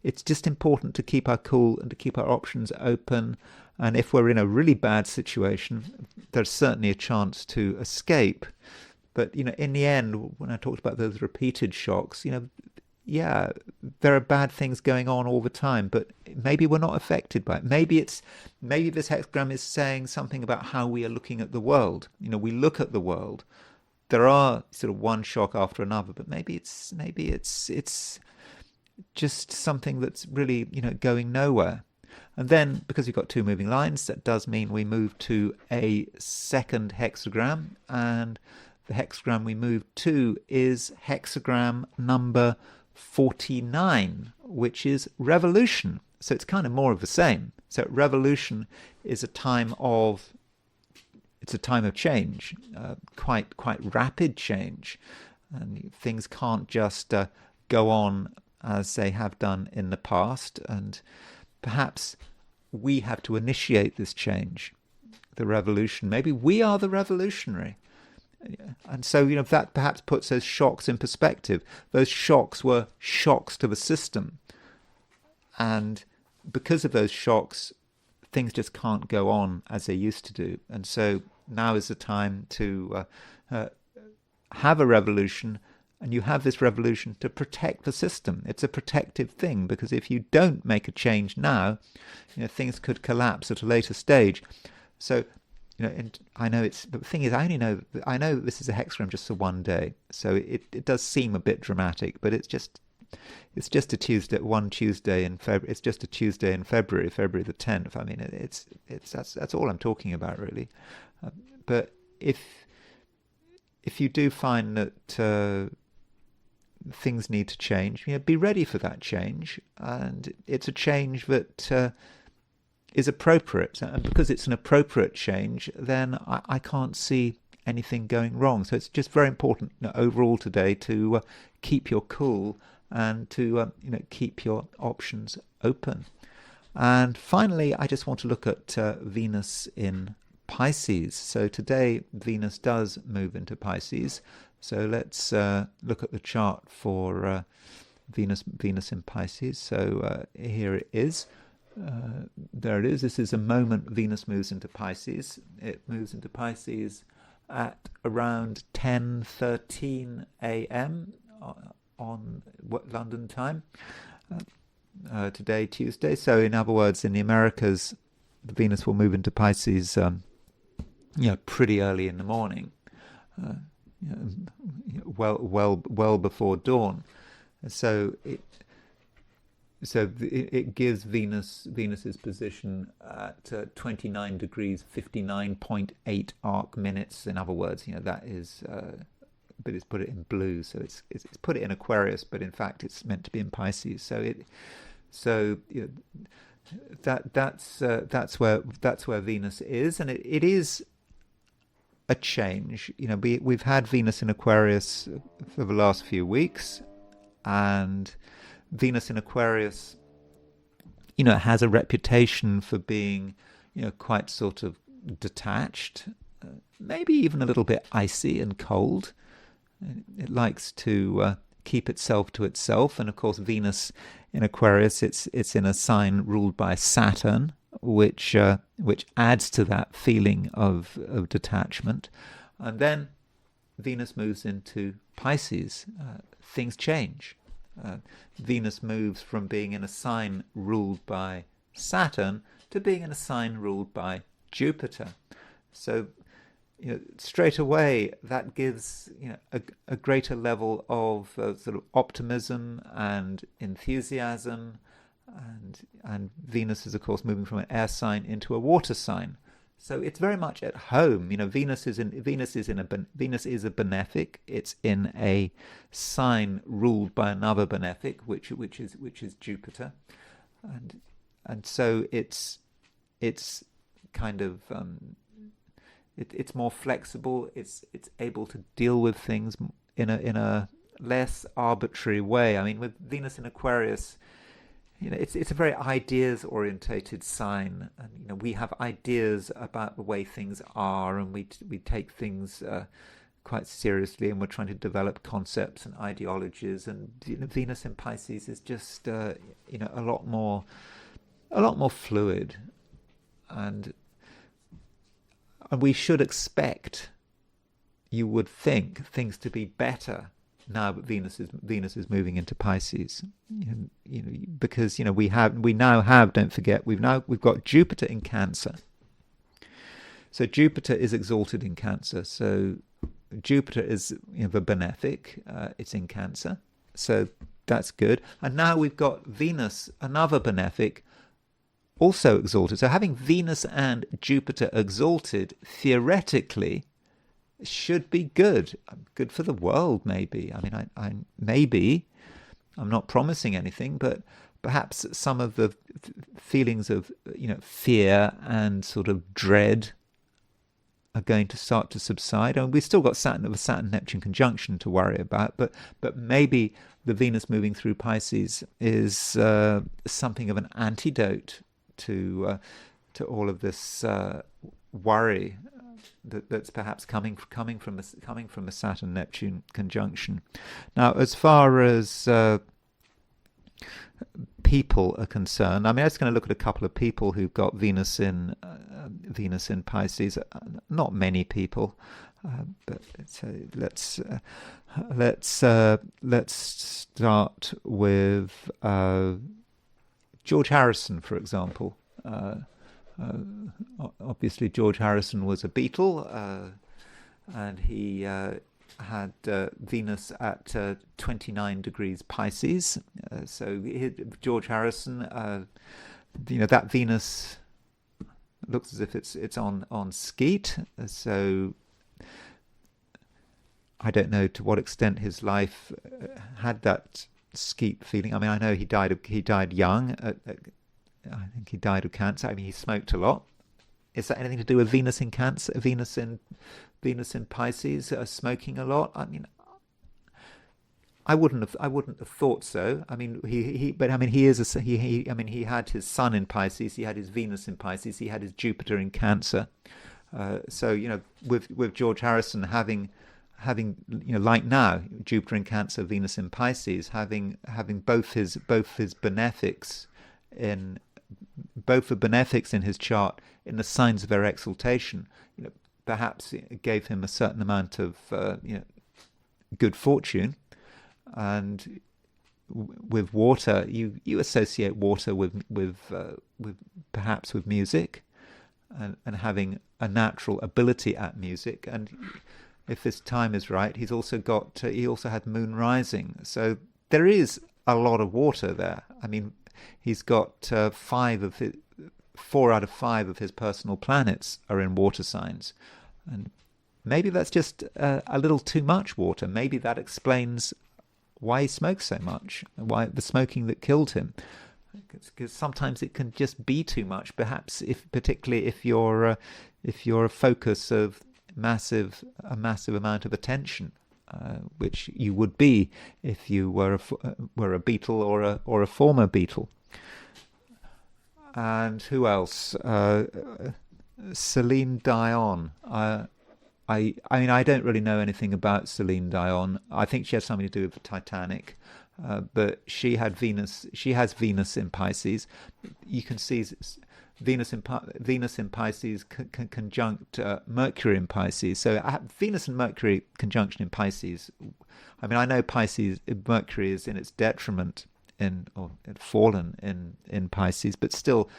S1: it's just important to keep our cool and to keep our options open. And if we're in a really bad situation, there's certainly a chance to escape. But, in the end, when I talked about those repeated shocks, yeah, there are bad things going on all the time, but maybe we're not affected by it. Maybe this hexagram is saying something about how we are looking at the world. We look at the world. There are sort of one shock after another, but maybe it's just something that's really, going nowhere. And then, because we've got two moving lines, that does mean we move to a second hexagram, and the hexagram we move to is hexagram number 49, which is revolution. So it's kind of more of the same. So revolution is a time of change, quite rapid change, and things can't just go on as they have done in the past, and perhaps we have to initiate this change, the revolution. Maybe we are the revolutionary. And so, that perhaps puts those shocks in perspective. Those shocks were shocks to the system. And because of those shocks, things just can't go on as they used to do. And so now is the time to have a revolution. And you have this revolution to protect the system. It's a protective thing, because if you don't make a change now, things could collapse at a later stage. So, and I know the thing is, I know this is a hexagram just for one day. So it does seem a bit dramatic, but it's just a Tuesday, one Tuesday in February. It's just a Tuesday in February the 10th. I mean, that's all I'm talking about, really. But if you do find that things need to change, be ready for that change, and it's a change that is appropriate, and because it's an appropriate change, then I can't see anything going wrong. So it's just very important, overall today, to keep your cool and to keep your options open. And finally, I just want to look at Venus in Pisces. So today Venus does move into Pisces. So let's look at the chart for Venus in Pisces. So here it is. There it is. This is a moment Venus moves into Pisces. It moves into Pisces at around 10:13 a.m. on London time. Today, Tuesday. So in other words, in the Americas, the Venus will move into Pisces pretty early in the morning. Well before dawn. So it gives Venus's position at 29 degrees 59.8 arc minutes. In other words, that is, but it's put it in blue, so it's put it in Aquarius, but in fact it's meant to be in Pisces. That's where Venus is, and it is a change. We've had Venus in Aquarius for the last few weeks, and Venus in Aquarius, has a reputation for being, quite sort of detached, maybe even a little bit icy and cold. It likes to keep itself to itself, and of course Venus in Aquarius, it's in a sign ruled by Saturn, which adds to that feeling of detachment. And then Venus moves into Pisces. Things change. Venus moves from being in a sign ruled by Saturn to being in a sign ruled by Jupiter. So, straight away that gives a greater level of sort of optimism and enthusiasm and Venus is, of course, moving from an air sign into a water sign. So it's very much at home. Venus is a benefic. It's in a sign ruled by another benefic, which is Jupiter, and so it's kind of it's more flexible. It's able to deal with things in a less arbitrary way. I mean, with Venus in Aquarius, it's a very ideas orientated sign, and we have ideas about the way things are, and we take things quite seriously, and we're trying to develop concepts and ideologies. And Venus in Pisces is just a lot more fluid, and we should expect, you would think, things to be better now that Venus is moving into Pisces, because we now have, don't forget, we've got Jupiter in Cancer. So Jupiter is exalted in Cancer. So Jupiter is the benefic. It's in Cancer, so that's good. And now we've got Venus, another benefic, also exalted. So having Venus and Jupiter exalted, theoretically, should be good for the world. Maybe. I mean, I'm not promising anything, but perhaps some of the feelings of fear and sort of dread are going to start to subside. And we've still got Saturn-Neptune conjunction to worry about, but maybe the Venus moving through Pisces is something of an antidote to all of this worry that's perhaps coming from a Saturn-Neptune conjunction. Now, as far as people are concerned, I mean, I was going to look at a couple of people who've got Venus in Pisces. Not many people, but let's start with George Harrison, for example. Obviously, George Harrison was a Beatle, and he had Venus at 29 degrees Pisces. So George Harrison, that Venus looks as if it's on skeet. So I don't know to what extent his life had that skeet feeling. I mean, I know he died young. I think he died of cancer. I mean, he smoked a lot. Is that anything to do with Venus in Cancer? Venus in Pisces, smoking a lot? I mean, I wouldn't have thought so. I mean, he had his Sun in Pisces. He had his Venus in Pisces. He had his Jupiter in Cancer. So with George Harrison having like now, Jupiter in Cancer, Venus in Pisces, having both his benefics in his chart in the signs of their exaltation, perhaps it gave him a certain amount of good fortune. And with water, you associate water with perhaps with music, and having a natural ability at music. And if this time is right, he also had moon rising, so there is a lot of water there. I mean, he's got 4 out of 5 of his personal planets are in water signs, and maybe that's just a little too much water. Maybe that explains why he smokes so much, why the smoking that killed him. Because sometimes it can just be too much. Perhaps particularly if you're a focus of a massive amount of attention, which you would be if you were a Beatle or a former Beatle. And who else? Celine Dion. I mean, I don't really know anything about Celine Dion. I think she has something to do with the Titanic, but she has Venus in Pisces. You can see Venus in Pisces conjunct Mercury in Pisces. So Venus and Mercury conjunction in Pisces. I mean, I know Mercury is in its detriment or fallen in Pisces, but still,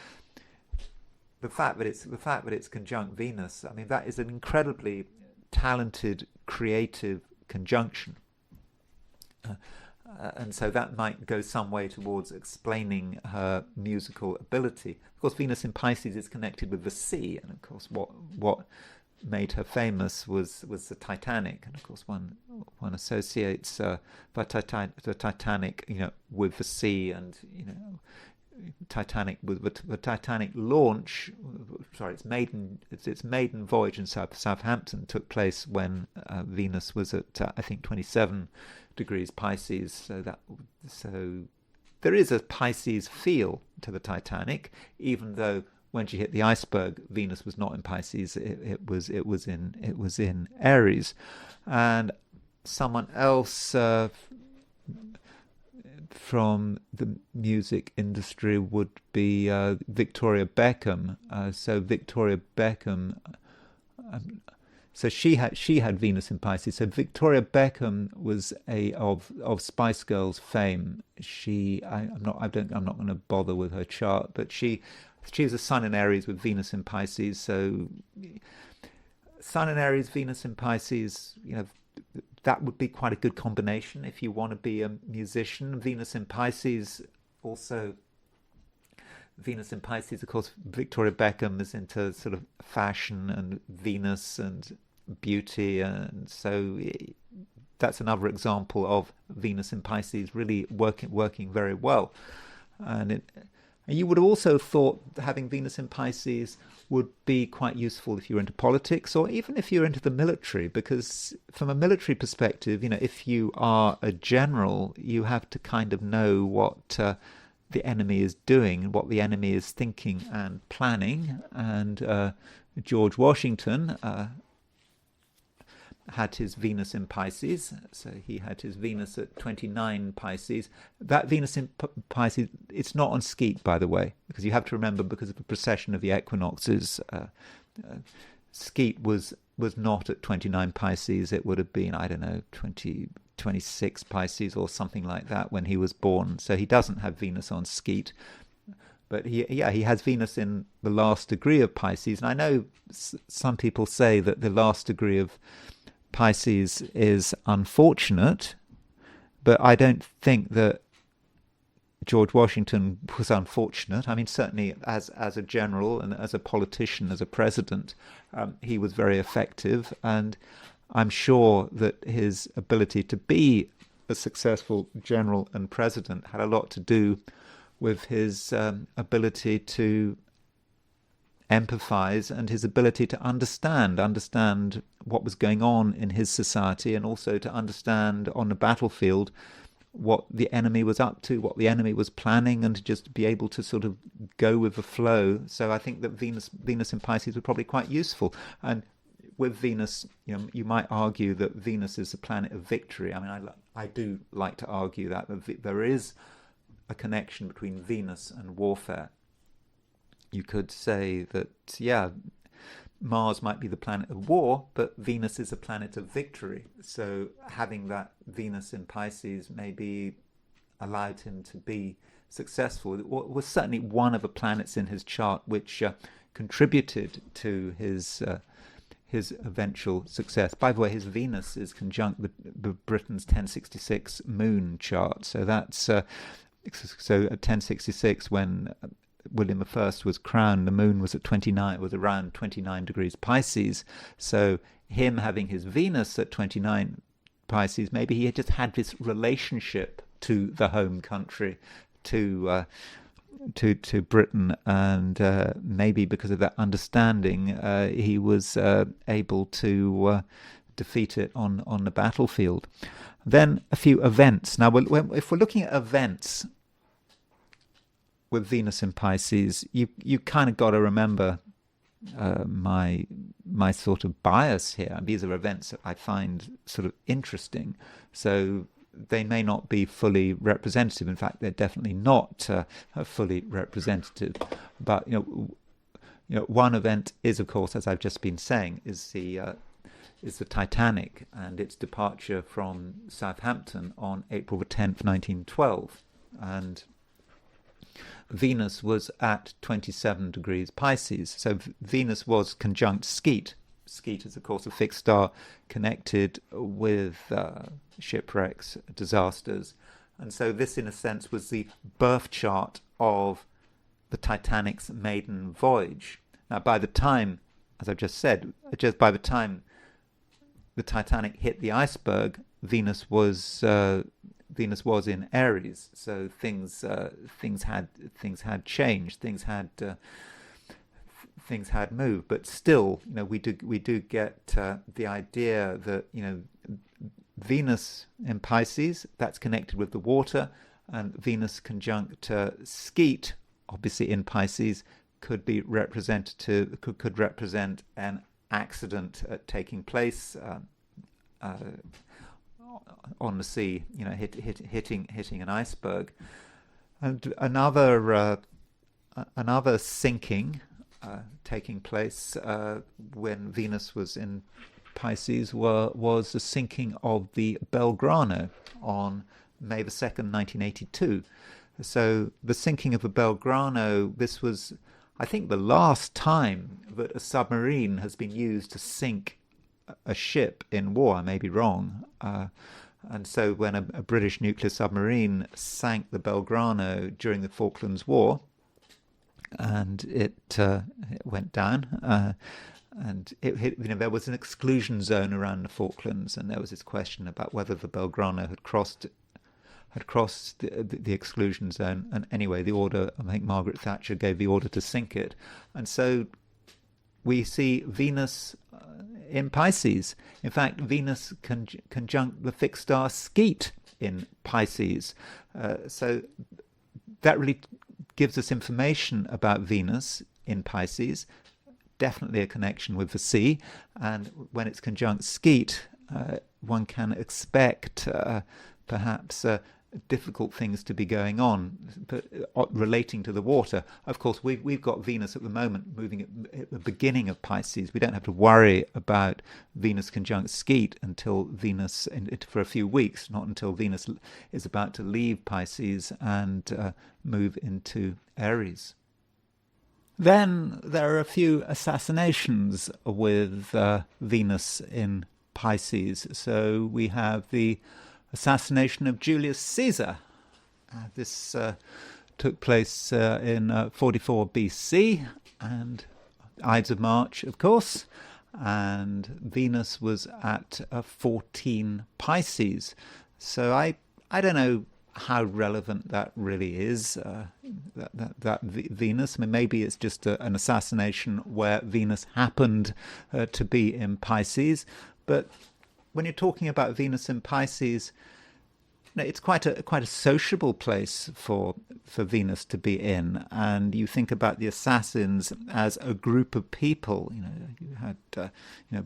S1: the fact that it's conjunct Venus, I mean, that is an incredibly talented, creative conjunction. and so that might go some way towards explaining her musical ability. Of course, Venus in Pisces is connected with the sea, and of course, what made her famous was the Titanic, and of course, one associates the Titanic, with the sea, and Titanic with the Titanic launch. Sorry, its maiden voyage in Southampton took place when Venus was at I think 27 degrees Pisces. So there is a Pisces feel to the Titanic, even though when she hit the iceberg, Venus was not in Pisces. It was in Aries, and someone else from the music industry would be Victoria Beckham. So Victoria Beckham, so she had Venus in Pisces. So Victoria Beckham was of Spice Girls fame. I'm not going to bother with her chart, but she was a Sun in Aries with Venus in Pisces. So Sun in Aries, Venus in Pisces, that would be quite a good combination if you want to be a musician. Venus in Pisces, of course, Victoria Beckham is into sort of fashion and Venus and beauty, and so that's another example of Venus in Pisces really working very well. And you would also have thought having Venus in Pisces would be quite useful if you're into politics, or even if you're into the military, because from a military perspective, if you are a general, you have to kind of know what the enemy is doing, what the enemy is thinking and planning. And George Washington had his Venus in Pisces, so he had his Venus at 29 Pisces. That Venus in Pisces, it's not on skeet, by the way, because you have to remember, because of the precession of the equinoxes, skeet was not at 29 Pisces. It would have been, I don't know, 26 Pisces or something like that when he was born. So he doesn't have Venus on skeet. But he has Venus in the last degree of Pisces. And I know some people say that the last degree of Pisces is unfortunate, but I don't think that George Washington was unfortunate. I mean, certainly as a general and as a politician, as a president, he was very effective, and I'm sure that his ability to be a successful general and president had a lot to do with his ability to empathize and his ability to understand what was going on in his society, and also to understand on the battlefield what the enemy was up to, what the enemy was planning, and to just be able to sort of go with the flow. So I think that Venus in Pisces was probably quite useful. And with Venus, you might argue that Venus is the planet of victory. I mean, I do like to argue that there is a connection between Venus and warfare. You could say that, Mars might be the planet of war, but Venus is a planet of victory. So having that Venus in Pisces maybe allowed him to be successful. It was certainly one of the planets in his chart which contributed to his eventual success. By the way, his Venus is conjunct with Britain's 1066 moon chart. So that's so at 1066, when William I was crowned, the moon was at 29, was around 29 degrees Pisces. So him having his Venus at 29 Pisces, maybe he had just had this relationship to the home country, to Britain, and maybe because of that understanding, he was able to defeat it on the battlefield. Then a few events. Now, if we're looking at events with Venus in Pisces, you kind of got to remember my sort of bias here. These are events that I find sort of interesting, so they may not be fully representative. In fact, they're definitely not fully representative. But one event is, of course, as I've just been saying, is the Titanic and its departure from Southampton on April the 10th, 1912, and Venus was at 27 degrees Pisces. So Venus was conjunct Skeet. Skeet is, of course, a fixed star connected with shipwrecks, disasters, And so this, in a sense, was the birth chart of the Titanic's maiden voyage. Now, by the time, as I've just said, just by the time the Titanic hit the iceberg, Venus was in Aries, so things had changed, things had moved, but still, we do get the idea that Venus in Pisces, that's connected with the water, and Venus conjunct Skeet, obviously in Pisces, could represent an accident taking place on the sea, hitting an iceberg, and another sinking taking place when Venus was in Pisces was the sinking of the Belgrano on May the 2nd, 1982. So the sinking of the Belgrano, this was, I think, the last time that a submarine has been used to sink a ship in war. I may be wrong. And so when a British nuclear submarine sank the Belgrano during the Falklands War, and it went down, and it hit, there was an exclusion zone around the Falklands, and there was this question about whether the Belgrano had crossed the exclusion zone. And anyway, the order, I think Margaret Thatcher gave the order to sink it. And so we see Venus in Pisces. In fact, Venus conjunct the fixed star Skeet in Pisces. So that really gives us information about Venus in Pisces. Definitely a connection with the sea. And when it's conjunct Skeet, one can expect perhaps difficult things to be going on, but relating to the water. Of course, we've got Venus at the moment moving at the beginning of Pisces. We don't have to worry about Venus conjunct Skeet until Venus, for a few weeks, not until Venus is about to leave Pisces and move into Aries. Then there are a few assassinations with Venus in Pisces. So we have the assassination of Julius Caesar. This took place in 44 BC, and Ides of March, of course, and Venus was at 14 Pisces. So I don't know how relevant that really is, that Venus. I mean, maybe it's just an assassination where Venus happened to be in Pisces, but when you're talking about Venus in Pisces, it's quite a sociable place for Venus to be in, and you think about the assassins as a group of people. You had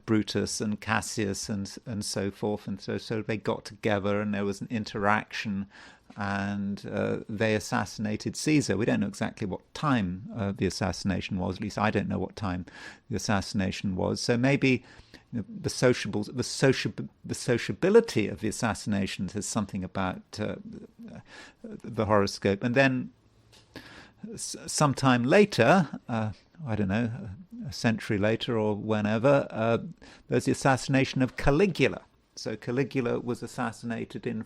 S1: Brutus and Cassius and so forth, and so they got together and there was an interaction, and they assassinated Caesar. We don't know exactly what time the assassination was. At least I don't know what time the assassination was. So maybe the sociability of the assassinations has something about the horoscope. And then sometime later, I don't know, a century later or whenever, there's the assassination of Caligula. So Caligula was assassinated in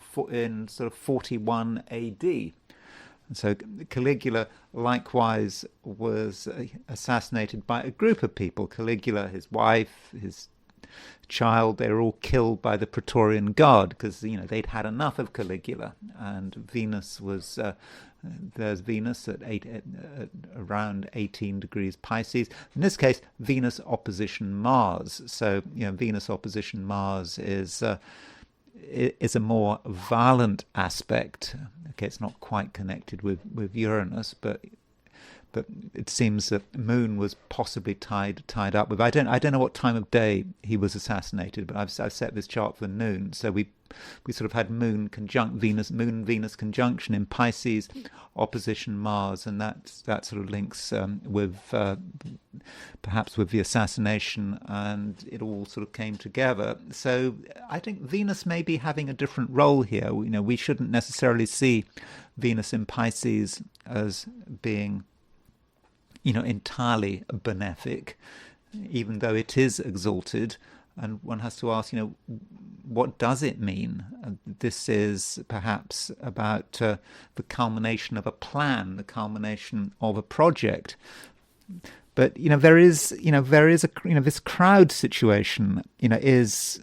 S1: sort of 41 AD. And so Caligula likewise was assassinated by a group of people. Caligula, his wife, his child, they were all killed by the Praetorian Guard because they'd had enough of Caligula. And Venus was there's Venus at around 18 degrees Pisces. In this case, Venus opposition Mars. So Venus opposition Mars is a more violent aspect. Okay, it's not quite connected with Uranus, but it seems that Moon was possibly tied up with. I don't know what time of day he was assassinated, but I've set this chart for noon. So we sort of had Moon Venus conjunction in Pisces, opposition Mars, and that sort of links with perhaps with the assassination, and it all sort of came together. So I think Venus may be having a different role here. We shouldn't necessarily see Venus in Pisces as being entirely benefic, even though it is exalted. And one has to ask, what does it mean? This is perhaps about the culmination of a plan, the culmination of a project. But there is a this crowd situation is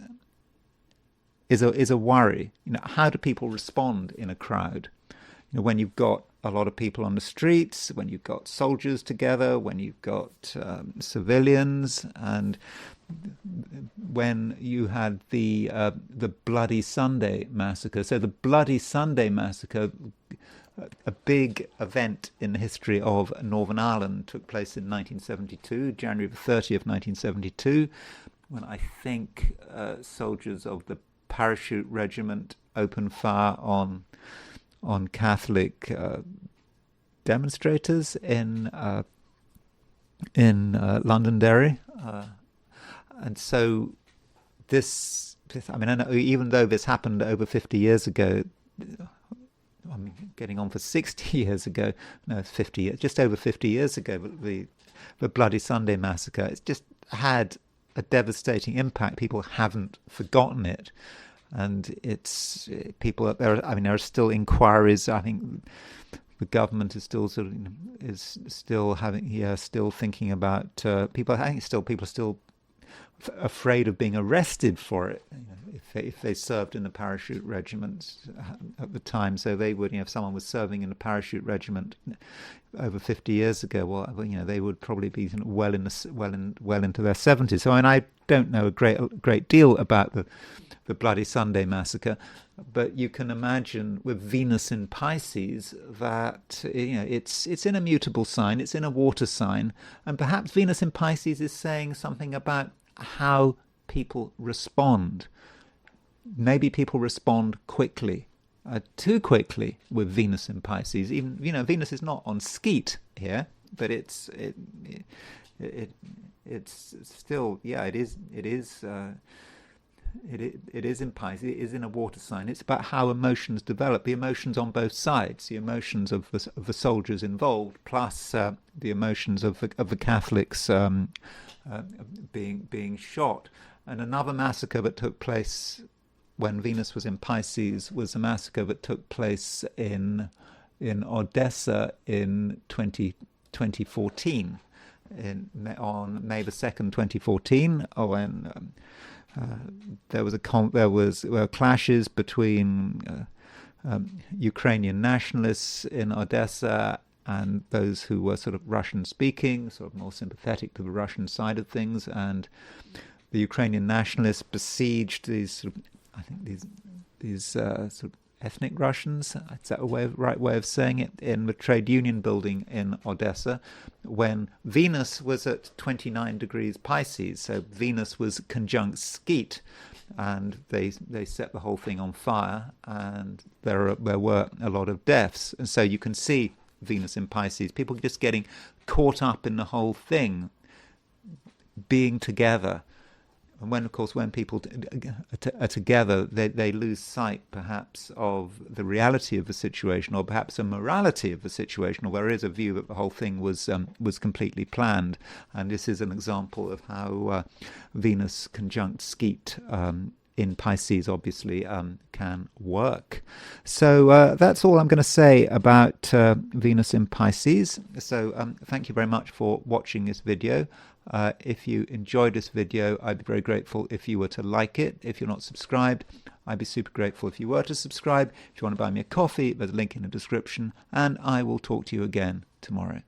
S1: a worry. How do people respond in a crowd? When you've got a lot of people on the streets, when you've got soldiers together, when you've got civilians, and when you had the Bloody Sunday massacre. So the Bloody Sunday massacre, a big event in the history of Northern Ireland, took place in 1972, January the 30th, 1972, when I think soldiers of the Parachute Regiment opened fire on Catholic demonstrators in Londonderry, and so this. I mean, I know, even though this happened over 50 years ago, I'm getting on for 60 years ago. No, 50 years, just over 50 years ago. The Bloody Sunday massacre. It's just had a devastating impact. People haven't forgotten it. And it's people there. I mean, there are still inquiries. I think the government is still still thinking about people. I think people are still afraid of being arrested for it if they served in the parachute regiment at the time. So they would, if someone was serving in the parachute regiment over 50 years ago, well, they would probably be well into their 70s. So I don't know a great deal about the Bloody Sunday massacre, but you can imagine with Venus in Pisces that it's in a mutable sign, it's in a water sign, and perhaps Venus in Pisces is saying something about how people respond. Maybe people respond quickly, too quickly with Venus in Pisces. Even Venus is not on skeet here, but it's still it is in Pisces. It is in a water sign. It's about how emotions develop. The emotions on both sides. The emotions of the soldiers involved, plus the emotions of the Catholics being shot. And another massacre that took place when Venus was in Pisces was a massacre that took place in Odessa in 2014, on May the 2nd, 2014, when there were clashes between Ukrainian nationalists in Odessa and those who were sort of Russian-speaking, sort of more sympathetic to the Russian side of things, and the Ukrainian nationalists besieged these sort of ethnic Russians, is that a right way of saying it, in the trade union building in Odessa, when Venus was at 29 degrees Pisces. So Venus was conjunct Skeet, and they set the whole thing on fire, and there were a lot of deaths. And so you can see Venus in Pisces, people just getting caught up in the whole thing, being together. And when people are together, they lose sight, perhaps, of the reality of the situation, or perhaps the morality of the situation, or there is a view that the whole thing was completely planned. And this is an example of how Venus conjunct Skeet in Pisces, obviously, can work. So that's all I'm going to say about Venus in Pisces. So thank you very much for watching this video. If you enjoyed this video, I'd be very grateful if you were to like it. If you're not subscribed, I'd be super grateful if you were to subscribe. If you want to buy me a coffee, there's a link in the description, and I will talk to you again tomorrow.